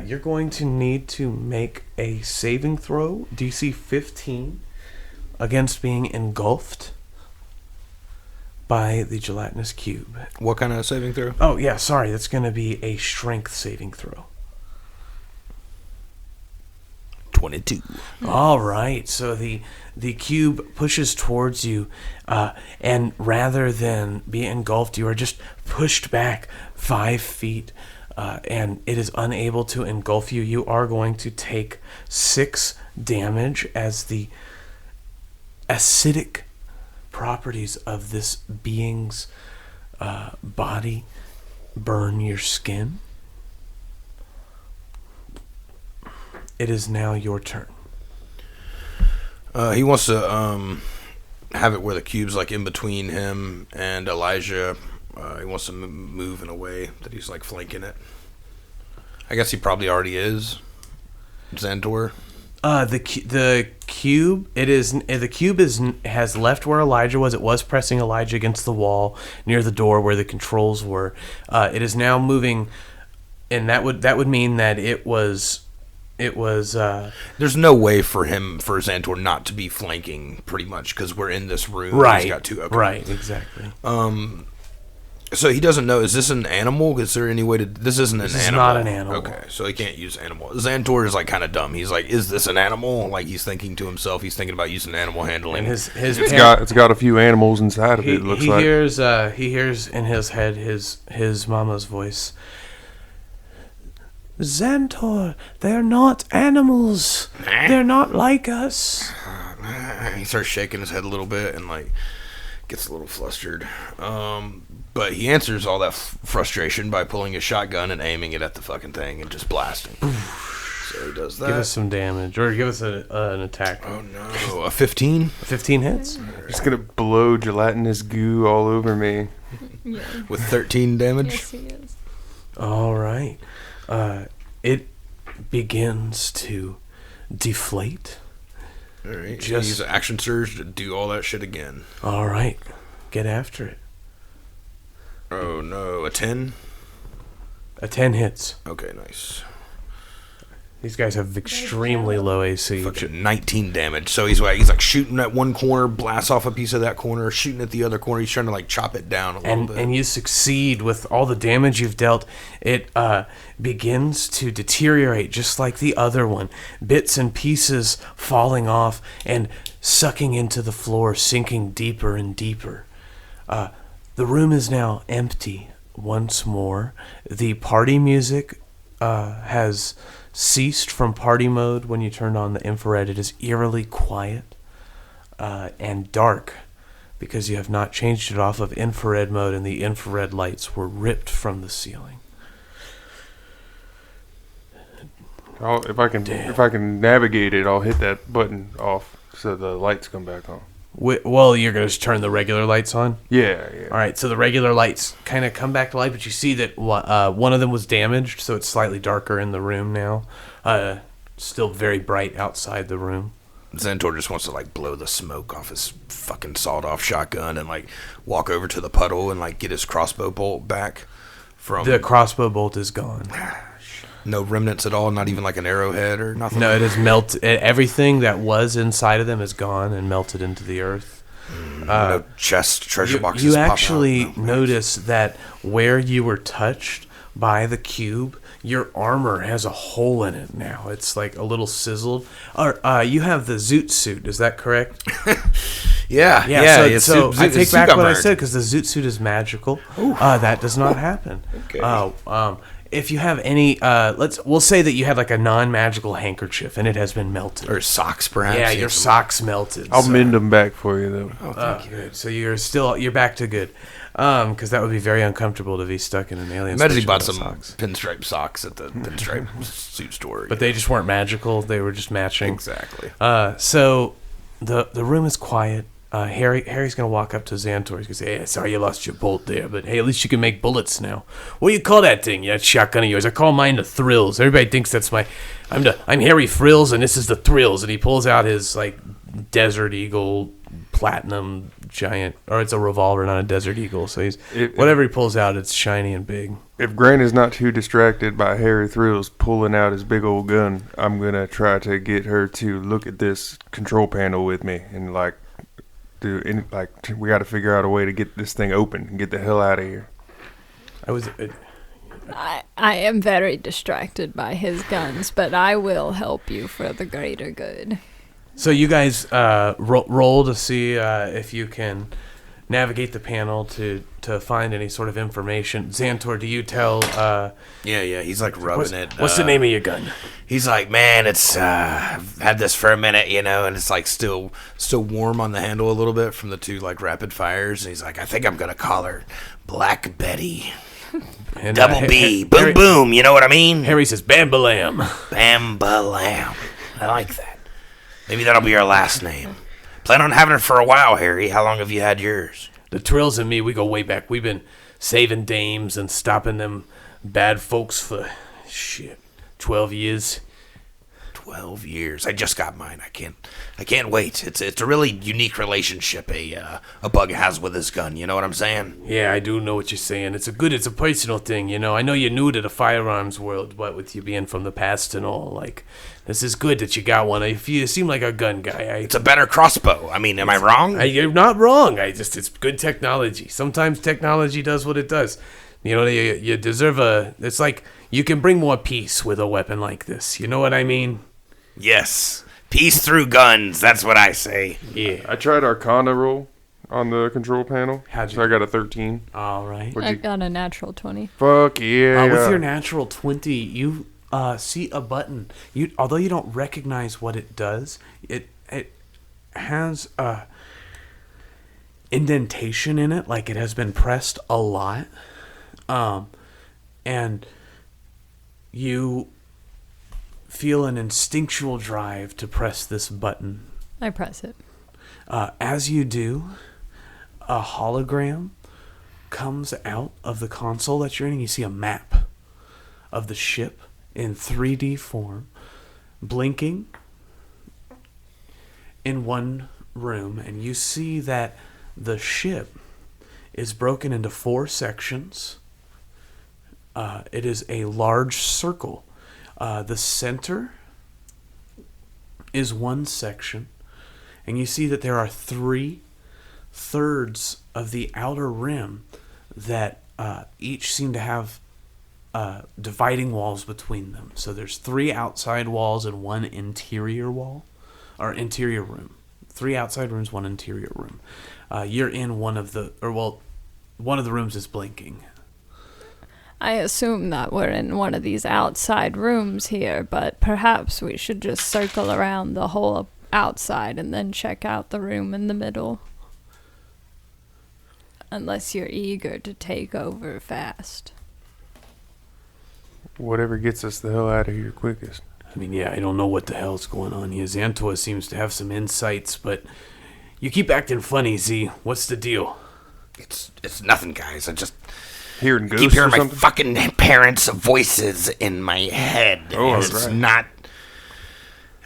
You're going to need to make a saving throw, DC 15, against being engulfed by the gelatinous cube. What kind of saving throw? Oh, yeah, sorry. That's going to be a strength saving throw. 22. All right. So the cube pushes towards you, and rather than be engulfed, you are just pushed back 5 feet, and it is unable to engulf you. You are going to take 6 damage as the acidic properties of this being's body burn your skin. It is now your turn. He wants to have it where the cube's like in between him and Elijah. He wants to move in a way that he's like flanking it. I guess he probably already is. Xantor. The cube. The cube has left where Elijah was. It was pressing Elijah against the wall near the door where the controls were. It is now moving, and that would mean that it was. There's no way for Xantor not to be flanking, pretty much, because we're in this room. Right. He's got 2. Okay. Right. Exactly. So he doesn't know. Is this an animal? Is there any way to? This isn't an animal. This is not an animal. Okay, so he can't use animal. Xantor is like kind of dumb. He's like, "Is this an animal?" Like he's thinking to himself. He's thinking about using animal handling. And it's got a few animals inside of it. It looks like he hears in his head his mama's voice. Xantor, they're not animals. They're not like us. He starts shaking his head a little bit and like gets a little flustered. But he answers all that frustration by pulling his shotgun and aiming it at the fucking thing and just blasting. So he does that. Give us some damage, or give us an attack. Oh no, a 15? 15 hits? it's gonna blow gelatinous goo all over me. Yeah. With 13 damage? Yes, he is. All right. It begins to deflate. All right. Just use an action surge to do all that shit again. All right. Get after it. Oh no, a 10? A 10 hits. Okay, nice. These guys have extremely low AC. Fucking 19 damage. So he's like shooting at one corner, blasts off a piece of that corner, shooting at the other corner. He's trying to like chop it down a little bit. And you succeed with all the damage you've dealt. It begins to deteriorate just like the other one. Bits and pieces falling off and sucking into the floor, sinking deeper and deeper. The room is now empty once more. The party music has ceased from party mode when you turned on the infrared. It is eerily quiet and dark because you have not changed it off of infrared mode, and the infrared lights were ripped from the ceiling. If I can navigate it, I'll hit that button off so the lights come back on. Well, you're going to turn the regular lights on? Yeah. All right, so the regular lights kind of come back to life, but you see that one of them was damaged, so it's slightly darker in the room now. Still very bright outside the room. Xantor just wants to like blow the smoke off his fucking sawed-off shotgun and like walk over to the puddle and like get his crossbow bolt back from... The crossbow bolt is gone. No remnants at all, not even like an arrowhead or nothing? No, it is melted. Everything that was inside of them is gone and melted into the earth. No chest, treasure boxes You pop out. actually No, notice that where you were touched by the cube, your armor has a hole in it now. It's like a little sizzled. You have the zoot suit, is that correct? Yeah. So I take back what I said, because the zoot suit is magical. That does not happen. Okay. If you have any, we'll say that you had like a non-magical handkerchief and it has been melted. Or socks, perhaps. Yeah, your socks melted. I'll mend them back for you, though. Oh, thank you. Good. So you're back to good. Because that would be very uncomfortable to be stuck in an alien. Imagine he bought some socks. pinstripe socks at the pinstripe suit store. But they just weren't magical. They were just matching. Exactly. So the room is quiet. Harry's going to walk up to Xantor. He's going to say, "Hey, sorry you lost your bolt there, but hey, at least you can make bullets now. What do you call that thing? That shotgun of yours? I call mine the Thrills. Everybody thinks that's I'm Harry Frills, and this is the Thrills." And he pulls out his like Desert Eagle Platinum giant, or it's a revolver, not a Desert Eagle. So whatever he pulls out, it's shiny and big. If Grant is not too distracted by Harry Thrills pulling out his big old gun, I'm gonna try to get her to look at this control panel with me and we got to figure out a way to get this thing open and get the hell out of here. I am very distracted by his guns, but I will help you for the greater good. So you guys roll to see if you can navigate the panel to find any sort of information. Xantor, do you tell... Yeah, he's like rubbing it. What's the name of your gun? He's like, man, it's I've had this for a minute, and it's like still warm on the handle a little bit from the 2 like rapid fires. And he's like, I think I'm gonna call her Black Betty. And, Double B, boom boom, you know what I mean? Harry says, Bam-ba-lam. Bam-ba-lam. I like that. Maybe that'll be our last name. Plan on having it for a while, Harry. How long have you had yours? The Trills and me, we go way back. We've been saving dames and stopping them bad folks for 12 years. 12 years. I just got mine. I can't wait. It's a really unique relationship a bug has with his gun. You know what I'm saying? Yeah, I do know what you're saying. It's a personal thing, I know you're new to the firearms world, what with you being from the past and all. Like, this is good that you got one. If you seem like a gun guy. It's a better crossbow. I mean, am I wrong? You're not wrong. It's good technology. Sometimes technology does what it does. You deserve it's like you can bring more peace with a weapon like this. You know what I mean? Yes. Peace through guns. That's what I say. Yeah. I tried Arcana roll on the control panel. How'd you so I got a 13. All right. I got a natural 20. Fuck yeah. With your natural 20, you see a button. Although you don't recognize what it does, it has a indentation in it, like it has been pressed a lot. And you feel an instinctual drive to press this button. I press it. As you do, a hologram comes out of the console that you're in, and you see a map of the ship in 3D form, blinking in one room, and you see that the ship is broken into 4 sections. It is a large circle. The center is one section, and you see that there are 3/3 of the outer rim that each seem to have dividing walls between them. So there's 3 outside walls and 1 interior wall, or interior room. 3 outside rooms, 1 interior room. You're in one of the rooms is blinking. I assume that we're in one of these outside rooms here, but perhaps we should just circle around the whole outside and then check out the room in the middle. Unless you're eager to take over fast. Whatever gets us the hell out of here quickest. I mean, yeah, I don't know what the hell's going on here. Xantor seems to have some insights, but you keep acting funny, Z. What's the deal? It's nothing, guys. I just... Hearing ghosts keep hearing or my something? fucking parents' voices in my head. Oh, and that's it's right. not...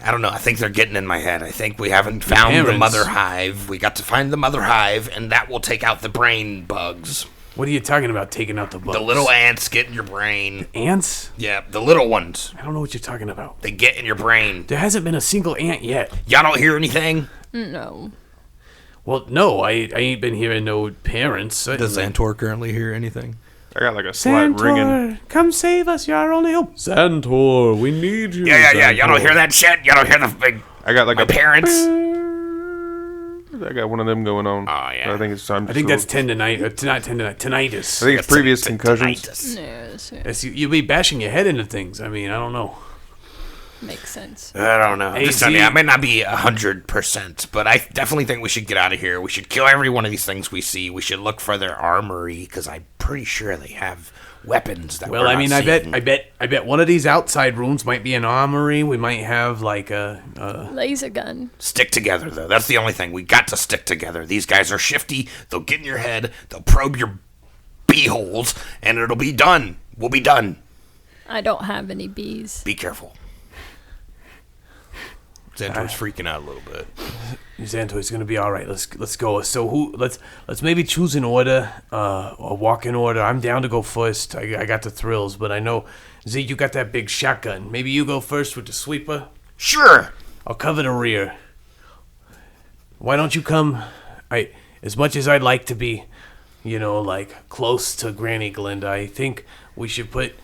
I don't know. I think they're getting in my head. I think we haven't found the mother hive. We got to find the mother hive, and that will take out the brain bugs. What are you talking about, taking out the bugs? The little ants get in your brain. Ants? Yeah, the little ones. I don't know what you're talking about. They get in your brain. There hasn't been a single ant yet. Y'all don't hear anything? No. Well, no, I ain't been hearing no parents. Does Xantor currently hear anything? I got like a slight ringing. Xantor, come save us. You're our only hope. Xantor, we need you. Yeah. Y'all don't hear that shit? Y'all don't hear the big... I got like my parents? I got one of them going on. Oh, yeah. I think it's time. I think that's tendonitis. Not tendonitis. Tinnitus. I think it's previous concussions. Yes, Yes, you'll be bashing your head into things. I mean, I don't know. makes sense. I don't know. Hey, I might not be 100%, but I definitely think we should get out of here. We should kill every one of these things we see. We should look for their armory, because I'm pretty sure they have weapons that Well, we're I mean, not seeing. I bet one of these outside rooms might be an armory. We might have like a Laser gun. Stick together, though. That's the only thing. We got to stick together. These guys are shifty. They'll get in your head. They'll probe your beeholes, and it'll be done. We'll be done. I don't have any bees. Be careful. Xantor's freaking out a little bit. Xantor, it's gonna be all right. Let's go. So let's maybe choose an order, or walk in order. I'm down to go first. I got the thrills, but I know Z, you got that big shotgun. Maybe you go first with the sweeper. Sure. I'll cover the rear. Why don't you come? As much as I'd like to be, like close to Granny Glinda, I think we should put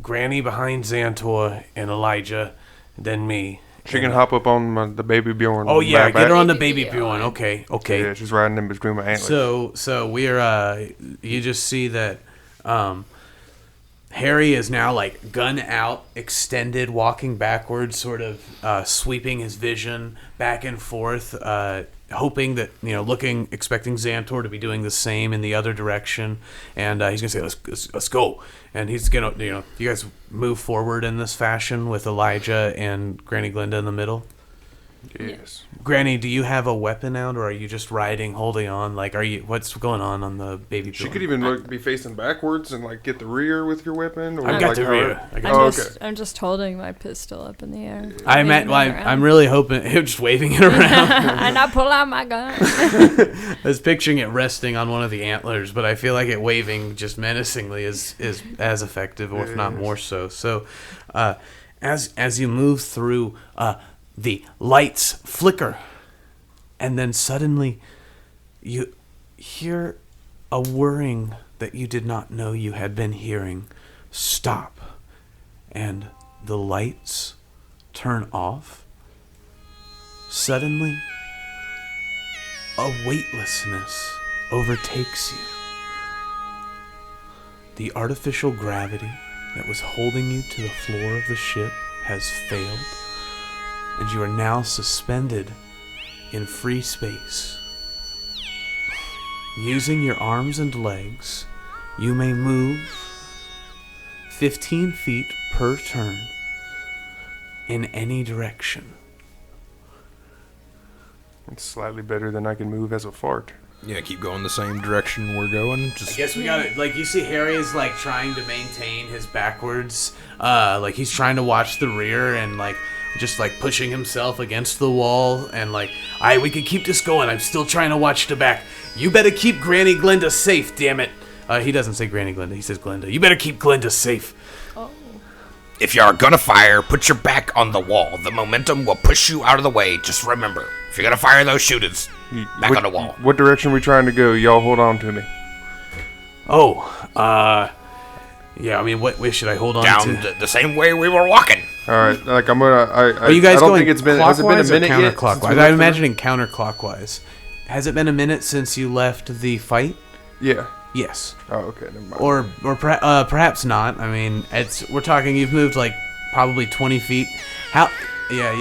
Granny behind Xantor and Elijah, then me. She can hop up on the baby Bjorn. Oh yeah, backpack. get her on the baby Bjorn. Okay. Yeah, she's riding in between my antlers. So we're you just see that Harry is now like gun out, extended, walking backwards, sort of sweeping his vision back and forth, hoping that expecting Xantor to be doing the same in the other direction, and he's gonna say, let's go, and he's gonna you guys move forward in this fashion with Elijah and Granny Glinda in the middle. Yes. Granny, do you have a weapon out, or are you just riding, holding on? Like, what's going on the baby? She could even be facing backwards and like get the rear with your weapon. Or I've got like the rear. I'm just holding my pistol up in the air. I'm really hoping just waving it around. And I pull out my gun. I was picturing it resting on one of the antlers, but I feel like it waving just menacingly is as effective, or if not more so. So, as you move through, the lights flicker, and then suddenly you hear a whirring that you did not know you had been hearing stop, and the lights turn off. Suddenly, a weightlessness overtakes you. The artificial gravity that was holding you to the floor of the ship has failed, and you are now suspended in free space. Using your arms and legs, you may move 15 feet per turn in any direction. It's slightly better than I can move as a fart. Yeah, keep going the same direction we're going. I guess we got it. Like, you see Harry is like trying to maintain his backwards, like he's trying to watch the rear and like just like pushing himself against the wall, and like, alright, we can keep this going. I'm still trying to watch the back. You better keep Granny Glinda safe, damn it. He doesn't say Granny Glinda, he says Glinda. You better keep Glinda safe. Oh. If you're gonna fire, put your back on the wall. The momentum will push you out of the way. Just remember, if you're gonna fire those shooters, back on the wall. What direction are we trying to go? Y'all hold on to me. Yeah, I mean, what way should I hold on Down to? the same way we were walking. All right, like I'm gonna. Are you guys I don't going think it's been. Has it been a clockwise or minute yet? counterclockwise? I'm imagining counterclockwise. Has it been a minute since you left the fight? Yeah. Yes. Oh, okay. Never mind. Or perhaps not. I mean, we're talking. You've moved like probably 20 feet. How? Yeah,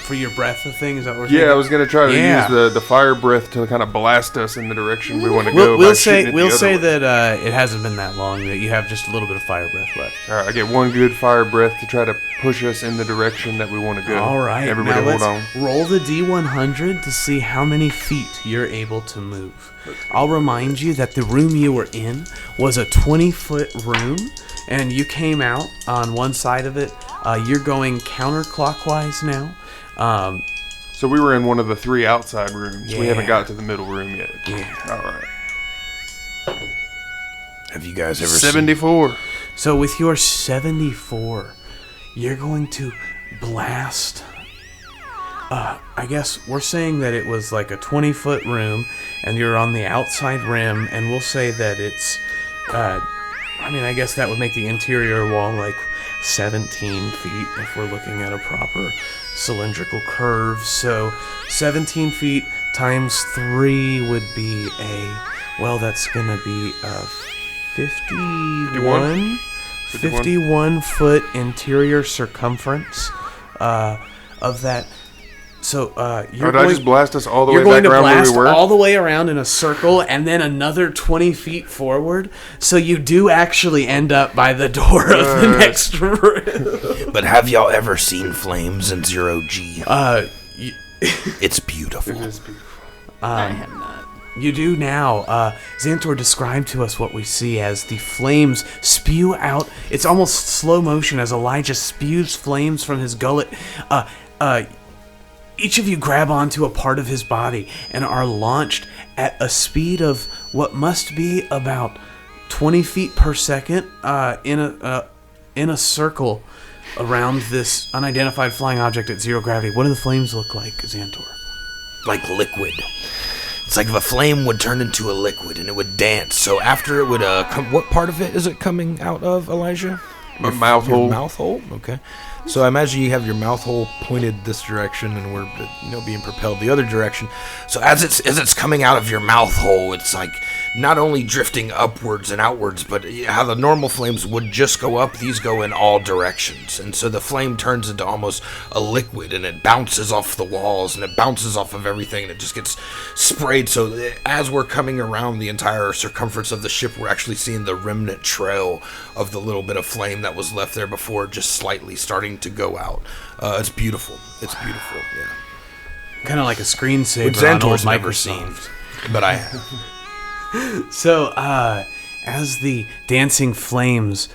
for your breath thing, is that what? Yeah, I was gonna try to use the fire breath to kind of blast us in the direction we want to go. We'll say that it hasn't been that long. That you have just a little bit of fire breath left. All right, I get one good fire breath to try to push us in the direction that we want to go. All right, everybody, now hold on. Roll the D100 to see how many feet you're able to move. I'll remind you that the room you were in was a 20-foot room, and you came out on one side of it. You're going counterclockwise now. So we were in one of the 3 outside rooms. Yeah. We haven't got to the middle room yet. Yeah. All right. Have you guys ever 74. So with your 74, you're going to blast. I guess we're saying that it was like a 20-foot room, and you're on the outside rim, and we'll say that it's, I guess that would make the interior wall like 17 feet if we're looking at a proper cylindrical curve. So 17 feet times 3 would be that's going to be a 51 foot interior circumference of that. So you're Did I just blast us all the way You're going back to around where blast we were? all the way around in a circle, and then another 20 feet forward. So you do actually end up by the door of the next room. But have y'all ever seen flames in 0G? It's beautiful. It is beautiful. I have not. You do now. Xantor described to us what we see as the flames spew out. It's almost slow motion as Elijah spews flames from his gullet. each of you grab onto a part of his body and are launched at a speed of what must be about 20 feet per second in a circle around this unidentified flying object at 0 gravity. What do the flames look like, Xantor? Like liquid. It's like if a flame would turn into a liquid and it would dance. So after it would come, what part of it is it coming out of, Elijah? My mouth hole. Your mouth hole? Okay. So I imagine you have your mouth hole pointed this direction and we're being propelled the other direction. So as it's coming out of your mouth hole, it's like not only drifting upwards and outwards, but how the normal flames would just go up, these go in all directions. And so the flame turns into almost a liquid and it bounces off the walls and it bounces off of everything and it just gets sprayed. So as we're coming around the entire circumference of the ship, we're actually seeing the remnant trail of the little bit of flame that was left there before, just slightly starting to go out. It's beautiful. It's beautiful, yeah. Kind of like a screensaver Which on old Xantor's never Microsoft. seen, but I have. So, as the dancing flames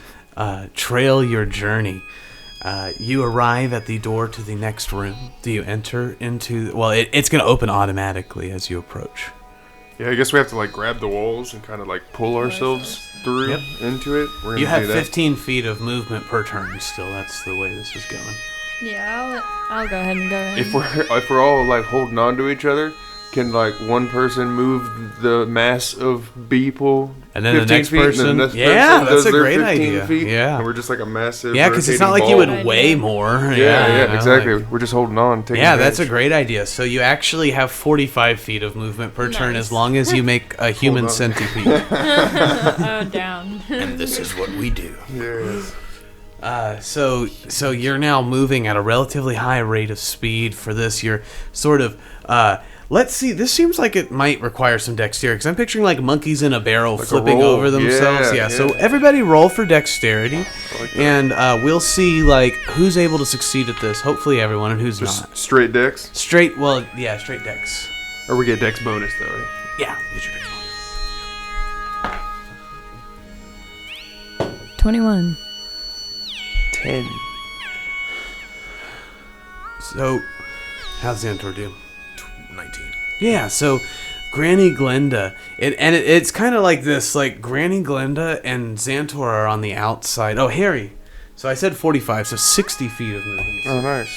trail your journey, you arrive at the door to the next room. Do you enter into... Well, it's going to open automatically as you approach. Yeah, I guess we have to like grab the walls and kind of like pull ourselves through into it. We're gonna You have do that. 15 feet of movement per turn still. That's the way this is going. Yeah, I'll go ahead and go in. If we're all like holding on to each other, can like one person move the mass of people? And then the 15 next feet, and person... then the next Yeah, person that's does a their great 15 idea. feet, Yeah. and we're just like a massive. Yeah, because it's not like rotating you ball. would weigh more. Yeah, exactly. like- We're just holding on. Taking Yeah, that's a advantage. great idea. So you actually have 45 feet of movement per turn Nice. as long as you make a human on. centipede. Oh, down. And this is what we do. Yes. So you're now moving at a relatively high rate of speed for this. You're sort of... let's see. This seems like it might require some dexterity because I'm picturing like monkeys in a barrel Like a flipping roll. over themselves. Yeah, So yeah. everybody roll for dexterity, like that. and we'll see like who's able to succeed at this. Hopefully everyone, and who's Just not. straight dex, Straight. Well, yeah, straight dex. or we get dex bonus though, right? Yeah, get your dex bonus. 21. 10. So, how's Xantor do? 19. Yeah, so Granny Glenda, it's kind of like this, like Granny Glenda and Xantor are on the outside. Oh, Harry. So I said 45, so 60 feet of movement. Oh, nice.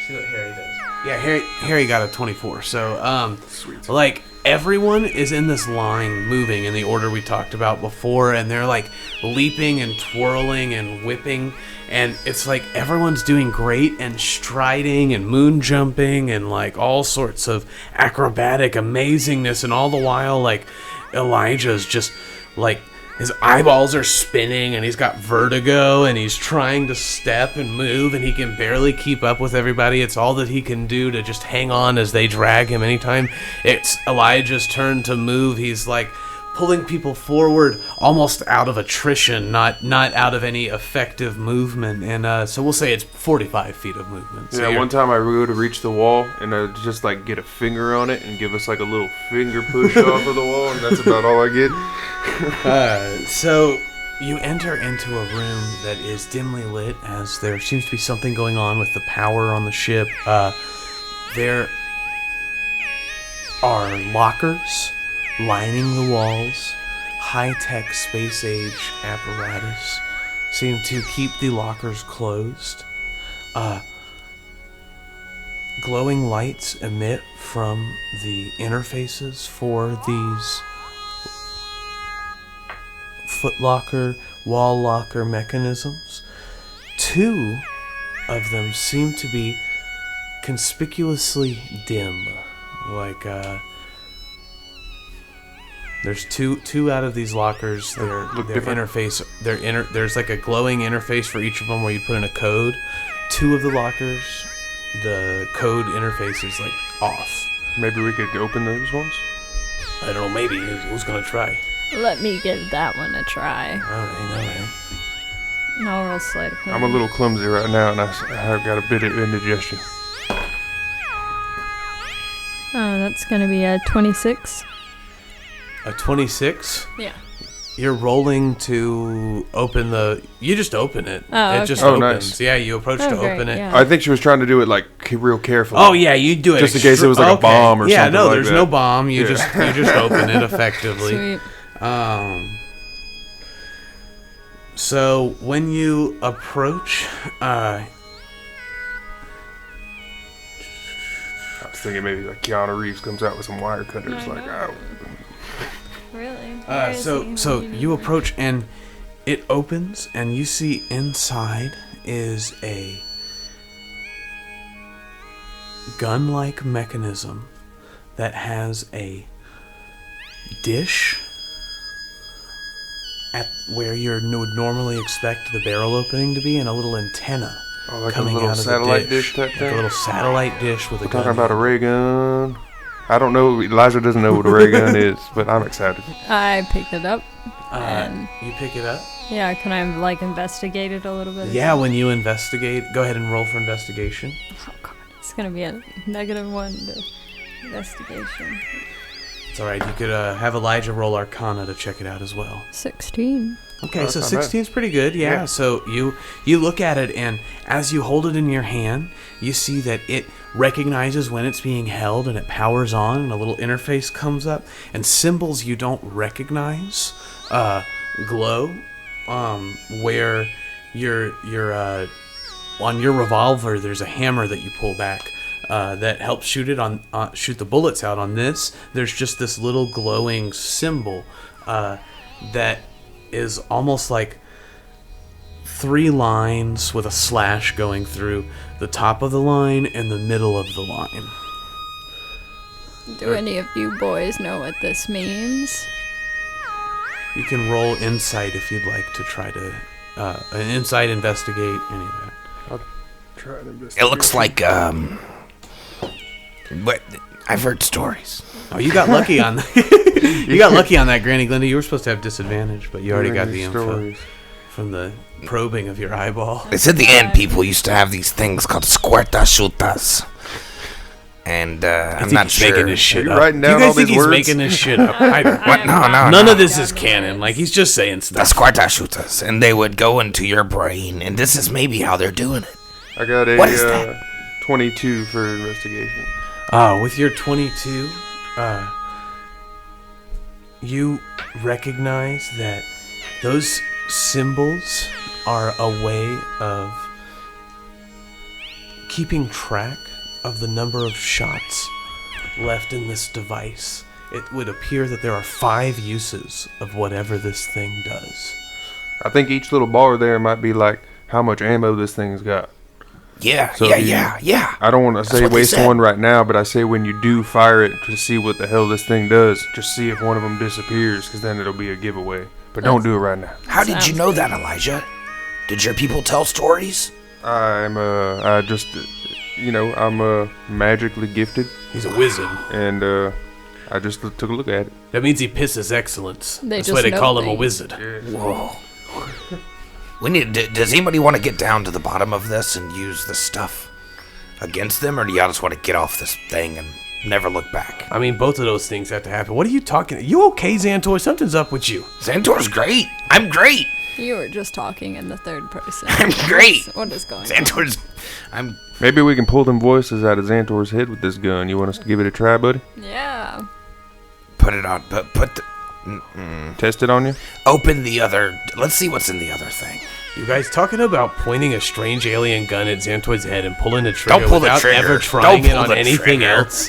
See what Harry does. Yeah, Harry got a 24. So, Sweet. like, everyone is in this line moving in the order we talked about before, and they're, like, leaping and twirling and whipping, and it's like everyone's doing great and striding and moon jumping and, like, all sorts of acrobatic amazingness, and all the while, like, Elijah's just, like... His eyeballs are spinning, and he's got vertigo, and he's trying to step and move, and he can barely keep up with everybody. It's all that he can do to just hang on as they drag him. Anytime it's Elijah's turn to move, he's like pulling people forward almost out of attrition, not out of any effective movement. And so we'll say it's 45 feet of movement. So Yeah, you're- one time I go to reach the wall and I just like get a finger on it and give us like a little finger push off of the wall, and that's about all I get. So you enter into a room that is dimly lit, as there seems to be something going on with the power on the ship. There are lockers lining the walls. High-tech space-age apparatus seem to keep the lockers closed. Glowing lights emit from the interfaces for these footlocker, wall locker mechanisms. Two of them seem to be conspicuously dim. Like, there's two out of these lockers. Their different. interface, there's like a glowing interface for each of them where you put in a code. Two of the lockers, the code interface is like off. Maybe we could open those ones? I don't know, maybe. Who's gonna try? Let me give that one a try. Alright. No, roll sleight of hand. I'm a little clumsy right now, and I've got a bit of indigestion. That's gonna be a 26. A 26? Yeah. You're rolling to open the... You just open it. Oh, it okay. just Oh, opens. nice. Yeah, you approach to great, open it. yeah. I think she was trying to do it like real carefully. Oh yeah, you do it Just in case it was like a bomb or yeah, something no, like there's that. no bomb. You Yeah. just open it effectively. Sweet. So when you approach, I was thinking maybe like Keanu Reeves comes out with some wire cutters. I Like, know. oh. Really? Where is he? so you approach and it opens and you see inside is a gun-like mechanism that has a dish at where you would normally expect the barrel opening to be, and a little antenna Oh, like a coming little out of satellite the dish type like thing? a little satellite dish with a We're gun. talking about a in it. ray gun. I don't know. Elijah doesn't know what a ray gun is, but I'm excited. I picked it up. And You pick it up. yeah, can I like investigate it a little bit? Yeah, when you investigate, go ahead and roll for investigation. Oh god, it's gonna be a -1 to investigation. It's all right. You could have Elijah roll Arcana to check it out as well. 16. Okay, That's so not bad. 16 is pretty good. Yeah. Yeah. So you look at it, and as you hold it in your hand, you see that it recognizes when it's being held, and it powers on, and a little interface comes up, and symbols you don't recognize glow. Where you're on your revolver, there's a hammer that you pull back. That helps shoot the bullets out. On this, there's just this little glowing symbol that is almost like 3 lines with a slash going through the top of the line and the middle of the line. Do any of you boys know what this means? You can roll insight if you'd like to try to an insight, investigate, any of that. Try to It looks like, but I've heard stories. Oh, you got lucky on that. You got lucky on that, Granny Glinda. You were supposed to have disadvantage, but you already got the info from the probing of your eyeball. They said the ant people used to have these things called squirtashutas. And I'm not Making sure. this shit Are you up. writing Do you down guys all think these he's words? making this shit up? I don't. What? No. None of this is canon. Like, he's just saying The stuff. squirtashutas. And they would go into your brain. And this is maybe how they're doing it. I got What is a that? 22 for investigation. With your 22, you recognize that those symbols are a way of keeping track of the number of shots left in this device. It would appear that there are 5 uses of whatever this thing does. I think each little bar there might be like how much ammo this thing's got. Yeah, So yeah. I don't want to say what they waste said. one right now, but I say when you do fire it to see what the hell this thing does, just see if one of them disappears, because then it'll be a giveaway. But don't do it right now. How did you Sounds know good. that, Elijah? Did your people tell stories? I'm magically gifted, He's a wizard. and I just took a look at it. That means he pisses excellence. They That's just why they know call him a things. wizard. Whoa. Does anybody want to get down to the bottom of this and use this stuff against them, or do y'all just want to get off this thing and never look back? I mean, both of those things have to happen. What are you talking? You okay, Xantor? Something's up with you. Xantor's great. I'm great. You were just talking in the third person. I'm great. What is going on? Xantor's. I'm. Maybe we can pull them voices out of Xantor's head with this gun. You want us to give it a try, buddy? Yeah. Put it on. But put the. Test it on you? Open the other. Let's see what's in the other thing. You guys talking about pointing a strange alien gun at Xantoid's head and pulling the trigger Don't pull the without trigger. ever trying Don't it pull on the anything trigger. else?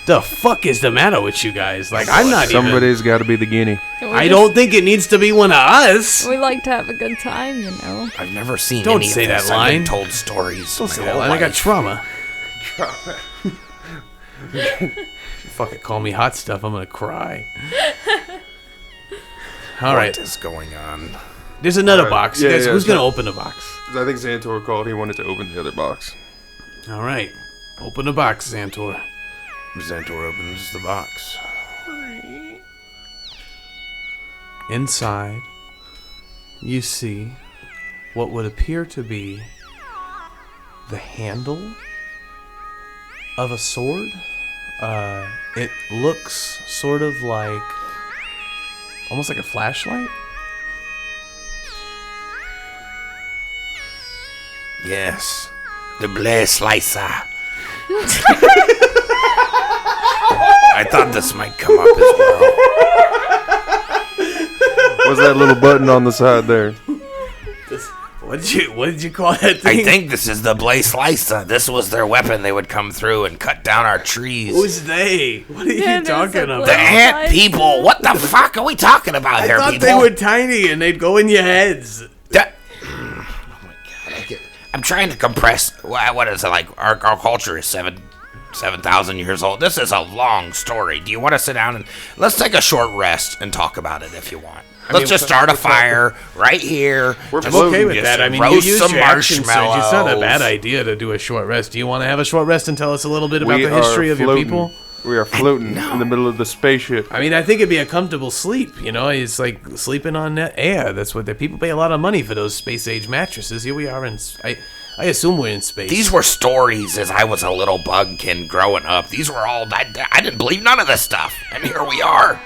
The fuck is the matter with you guys? Like, I'm not even... Somebody's got to be the guinea. I don't think it needs to be one of us. We like to have a good time, you know. I've never seen Don't any say of that this. I've been line. told stories. Don't my say that whole line. I got life. trauma. You fucking call me hot stuff, I'm gonna cry. All right. What is going on? There's another All right. box. You Yeah, guys, yeah, who's so- gonna open the box? I think Xantor called. He wanted to open the other box. All right. Open the box, Xantor. Xantor opens the box. Inside, you see what would appear to be the handle of a sword. It looks sort of like, almost like a flashlight. Yes. The blade slicer. I thought this might come up as well. What's that little button on the side there? What did you call that thing? I think this is the blade slicer. This was their weapon. They would come through and cut down our trees. Who's they? What are you talking about? The ant people. What the fuck are we talking about here, I thought people? they were tiny and they'd go in your heads. Oh my god! I'm trying to compress. What is it like? Our culture is 7,000 years old. This is a long story. Do you want to sit down and let's take a short rest and talk about it if you want? Let's just start a fire right here. I'm okay with that. I mean, you use some your action marshmallows. surge. It's not a bad idea to do a short rest. Do you want to have a short rest and tell us a little bit about the history of your people? We are floating in the middle of the spaceship. I mean, I think it'd be a comfortable sleep. You know, it's like sleeping on air. That's what the people pay a lot of money for those space-age mattresses. Here we are in. I assume we're in space. These were stories as I was a little bugkin growing up. These were all. I didn't believe none of this stuff, and here we are.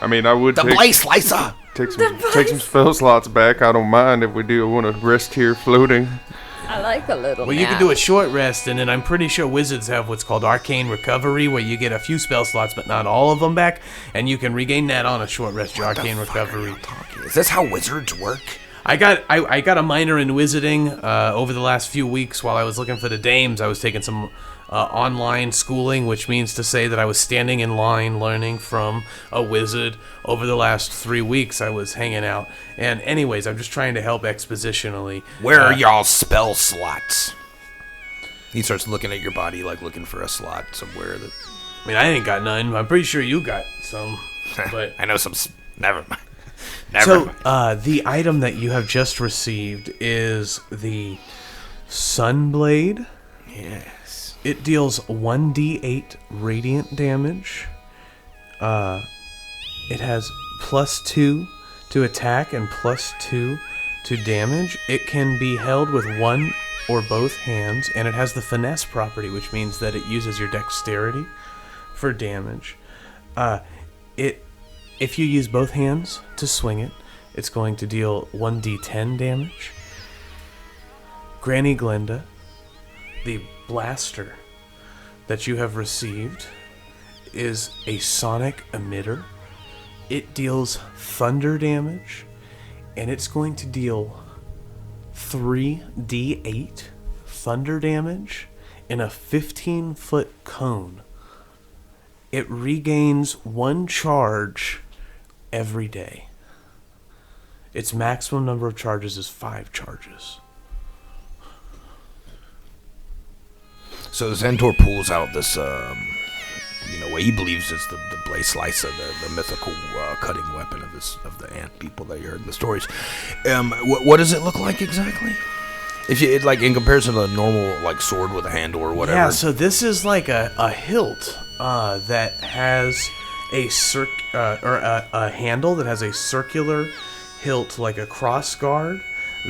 I mean, I would The blade slicer. take some spell slots back. I don't mind if we do want to rest here floating. I like a little Well, you can do a short rest, and then I'm pretty sure wizards have what's called arcane recovery, where you get a few spell slots, but not all of them back, and you can regain that on a short rest. Your arcane recovery. Is this how wizards work? I got a minor in wizarding over the last few weeks while I was looking for the dames. I was taking some online schooling, which means to say that I was standing in line learning from a wizard. Over the last 3 weeks, I was hanging out. And anyways, I'm just trying to help expositionally. Where are y'all spell slots? He starts looking at your body like looking for a slot somewhere. I mean, I ain't got none. I'm pretty sure you got some. But I know some. Never mind. The item that you have just received is the Sunblade. Yes. It deals 1d8 radiant damage. It has +2 to attack and +2 to damage. It can be held with one or both hands, and it has the finesse property, which means that it uses your dexterity for damage. If you use both hands to swing it, it's going to deal 1d10 damage. Granny Glenda, the blaster that you have received, is a sonic emitter. It deals thunder damage, and it's going to deal 3d8 thunder damage in a 15-foot cone. It regains 1 charge every day. Its maximum number of charges is 5 charges. So Xantor pulls out this, what he believes is the blade slicer, the mythical cutting weapon of the ant people that you heard in the stories. What does it look like exactly? If you in comparison to a normal sword with a handle or whatever. Yeah, so this is like a hilt that has a handle that has a circular hilt, like a cross guard,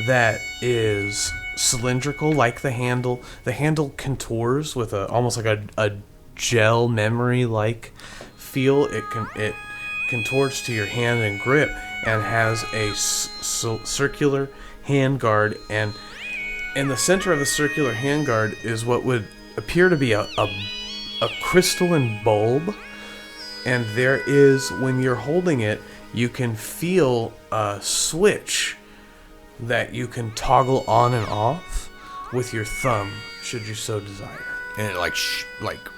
that is cylindrical like the handle. The handle contours with almost like a gel memory like feel. It contorts to your hand and grip, and has a circular handguard, and in the center of the circular handguard is what would appear to be a crystalline bulb. And there is, when you're holding it, you can feel a switch that you can toggle on and off with your thumb, should you so desire. And it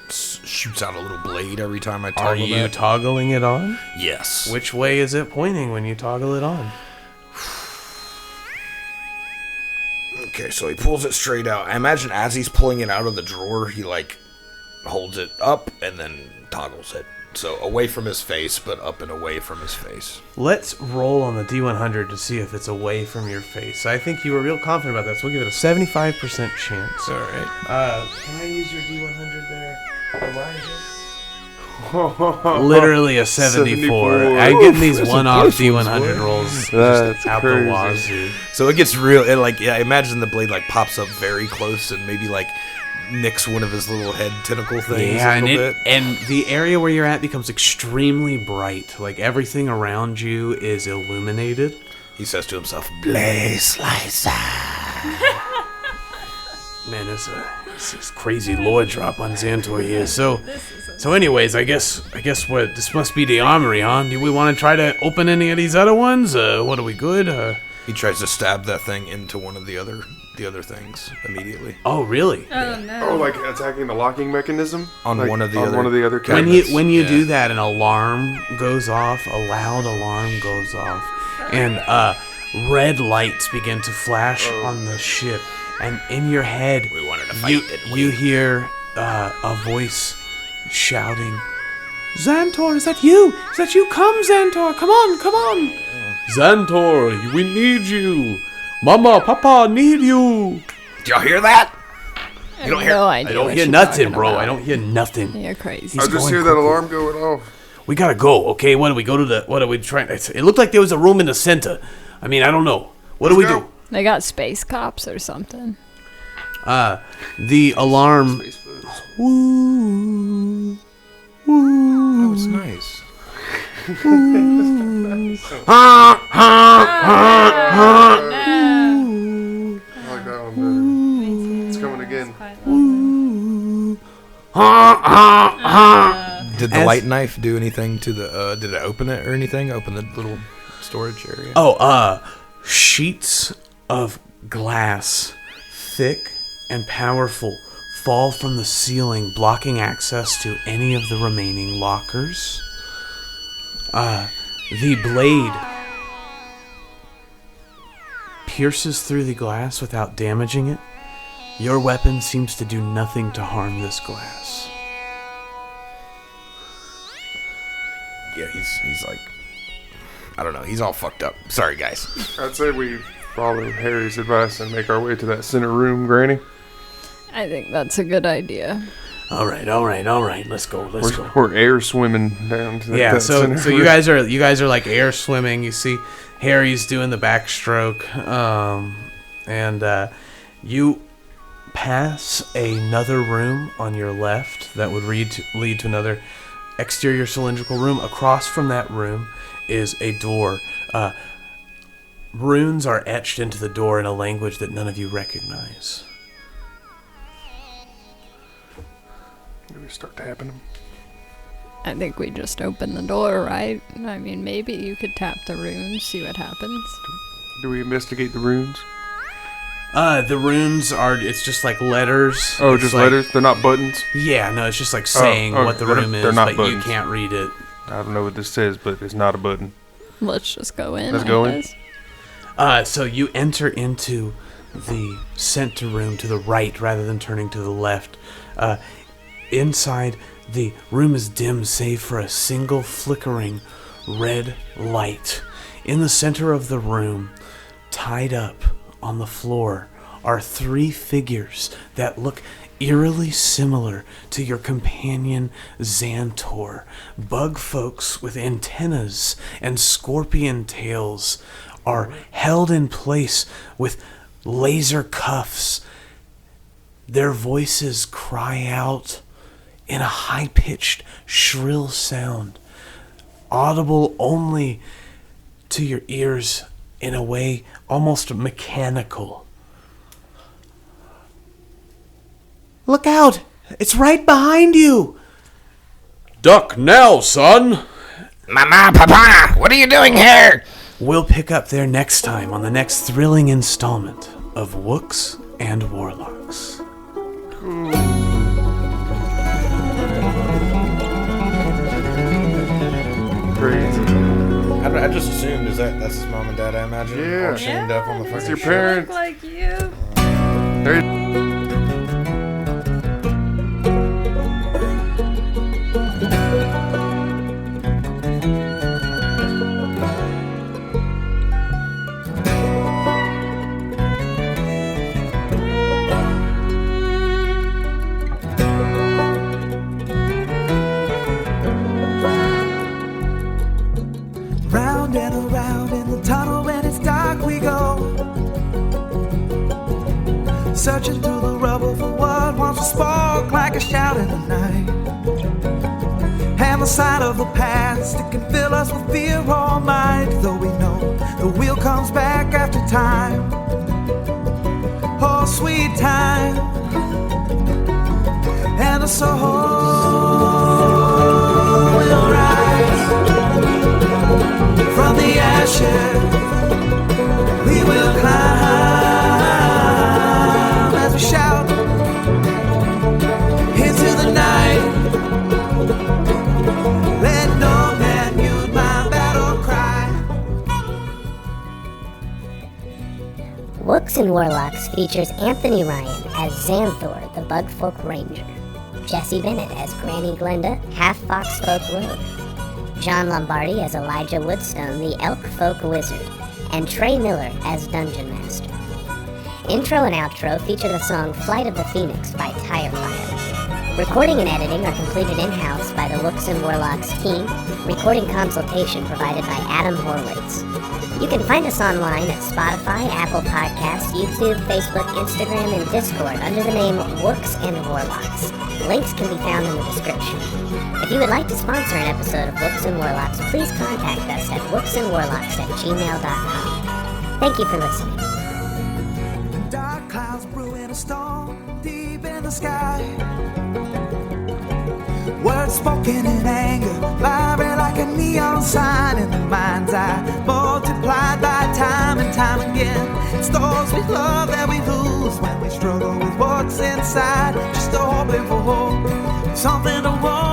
shoots out a little blade every time I toggle Are you toggling it on? Yes. Which way is it pointing when you toggle it on? Okay, so he pulls it straight out. I imagine as he's pulling it out of the drawer, he holds it up and then toggles it. So away from his face, but up and away from his face. Let's roll on the D100 to see if it's away from your face. I think you were real confident about that, so we'll give it a 75% chance. All right. Can I use your D100 there, Elijah? Literally a 74. I'm getting these one-off D100 rolls just out the wazoo. So it gets real. I imagine the blade pops up very close and maybe nicks one of his little head tentacle things a little bit. And the area where you're at becomes extremely bright. Everything around you is illuminated. He says to himself, "Blade slicer." Man, this crazy lore drop on Xantor here. So anyways, I guess what this must be the armory, huh? Do we want to try to open any of these other ones? What are we good? He tries to stab that thing into one of the other things immediately. Oh, really? Oh no. Oh, like attacking the locking mechanism On like, one of the on other one of the other When cabinets. you do that, an alarm goes off. A loud alarm goes off, and red lights begin to flash on the ship. And in your head, We wanted to fight, didn't we? you hear a voice shouting, "Xantor, is that you? Is that you? Come, Xantor, come on! Xantor, we need you. Mama, Papa need you." Did y'all hear that? You don't hear? No I idea don't what hear you're nothing, talking bro. about. I don't hear nothing. You're crazy. I just going hear that quickly. alarm going off. We gotta go, okay? What do we go to what are we trying? It looked like there was a room in the center. I mean, I don't know. What do we Let's do? They got space cops or something. The alarm. Space foods. Woo, That woo. was nice. I like that one better. It's coming again. Did the As- light knife do anything to the? Did it open it or anything? Open the little storage area? Oh, sheets of glass, thick and powerful, fall from the ceiling, blocking access to any of the remaining lockers. The blade pierces through the glass without damaging it. Your weapon seems to do nothing to harm this glass. Yeah, he's like, I don't know. He's all fucked up. Sorry, guys. I'd say we follow Harry's advice and make our way to that center room, Granny. I think that's a good idea. All right. Let's go. We're air swimming down to Yeah, that so center you room. guys are like air swimming. You see Harry's doing the backstroke, and you pass another room on your left that would lead to another exterior cylindrical room. Across from that room is a door. Runes are etched into the door in a language that none of you recognize. Do we start tapping them? I think we just open the door, right? I mean, maybe you could tap the runes, see what happens. Do we investigate the runes? The runes are, it's just like letters. Oh, It's just like- letters? They're not buttons? Yeah, no, it's just like saying what the they're- room they're is, not but you buttons. can't read it. I don't know what this says, but it's not a button. Let's just go in. Let's I go in. guess. So you enter into the center room to the right rather than turning to the left. Inside, the room is dim save for a single flickering red light. In the center of the room, tied up on the floor, are three figures that look eerily similar to your companion Xantor. Bug folks with antennas and scorpion tails are held in place with laser cuffs. Their voices cry out in a high-pitched, shrill sound, audible only to your ears in a way almost mechanical. Look out! It's right behind you! Duck now, son! Mama, Papa, what are you doing here? We'll pick up there next time on the next thrilling installment of Wooks and Warlocks. Crazy. I just assumed that's his mom and dad, I imagine. Yeah. All chained up on the That's fucking your ship. parents. Like you. Harry. Round and around in the tunnel when it's dark we go, searching through the rubble for what once was spark like a shout in the night. And the sight of the past, it can fill us with fear all night, though we know the wheel comes back after time. oh sweet time, and the soul will rise from the ashes. We will climb as we shout into the night. Let no man use my battle cry. Wooks and Warlocks features Anthony Ryan as Xanthor, the Bugfolk Ranger, Jesse Bennett as Granny Glenda, half Foxfolk Rogue, John Lombardi as Elijah Woodstone, the Elk Folk Wizard, and Trey Miller as Dungeon Master. Intro and outro feature the song Flight of the Phoenix by Tirefire. Recording and editing are completed in-house by the Wooks and Warlocks team, recording consultation provided by Adam Horwitz. You can find us online at Spotify, Apple Podcasts, YouTube, Facebook, Instagram, and Discord under the name Wooks and Warlocks. Links can be found in the description. If you would like to sponsor an episode of Wooks and Warlocks, please contact us at wooksandwarlocks@gmail.com. Thank you for listening. Dark clouds brewing a storm deep in the sky. Words spoken in anger, vibrant like a neon sign in the mind's eye, multiplied by time and time again. It's those we love that we lose when we struggle with what's inside, just hoping for hope, something to want.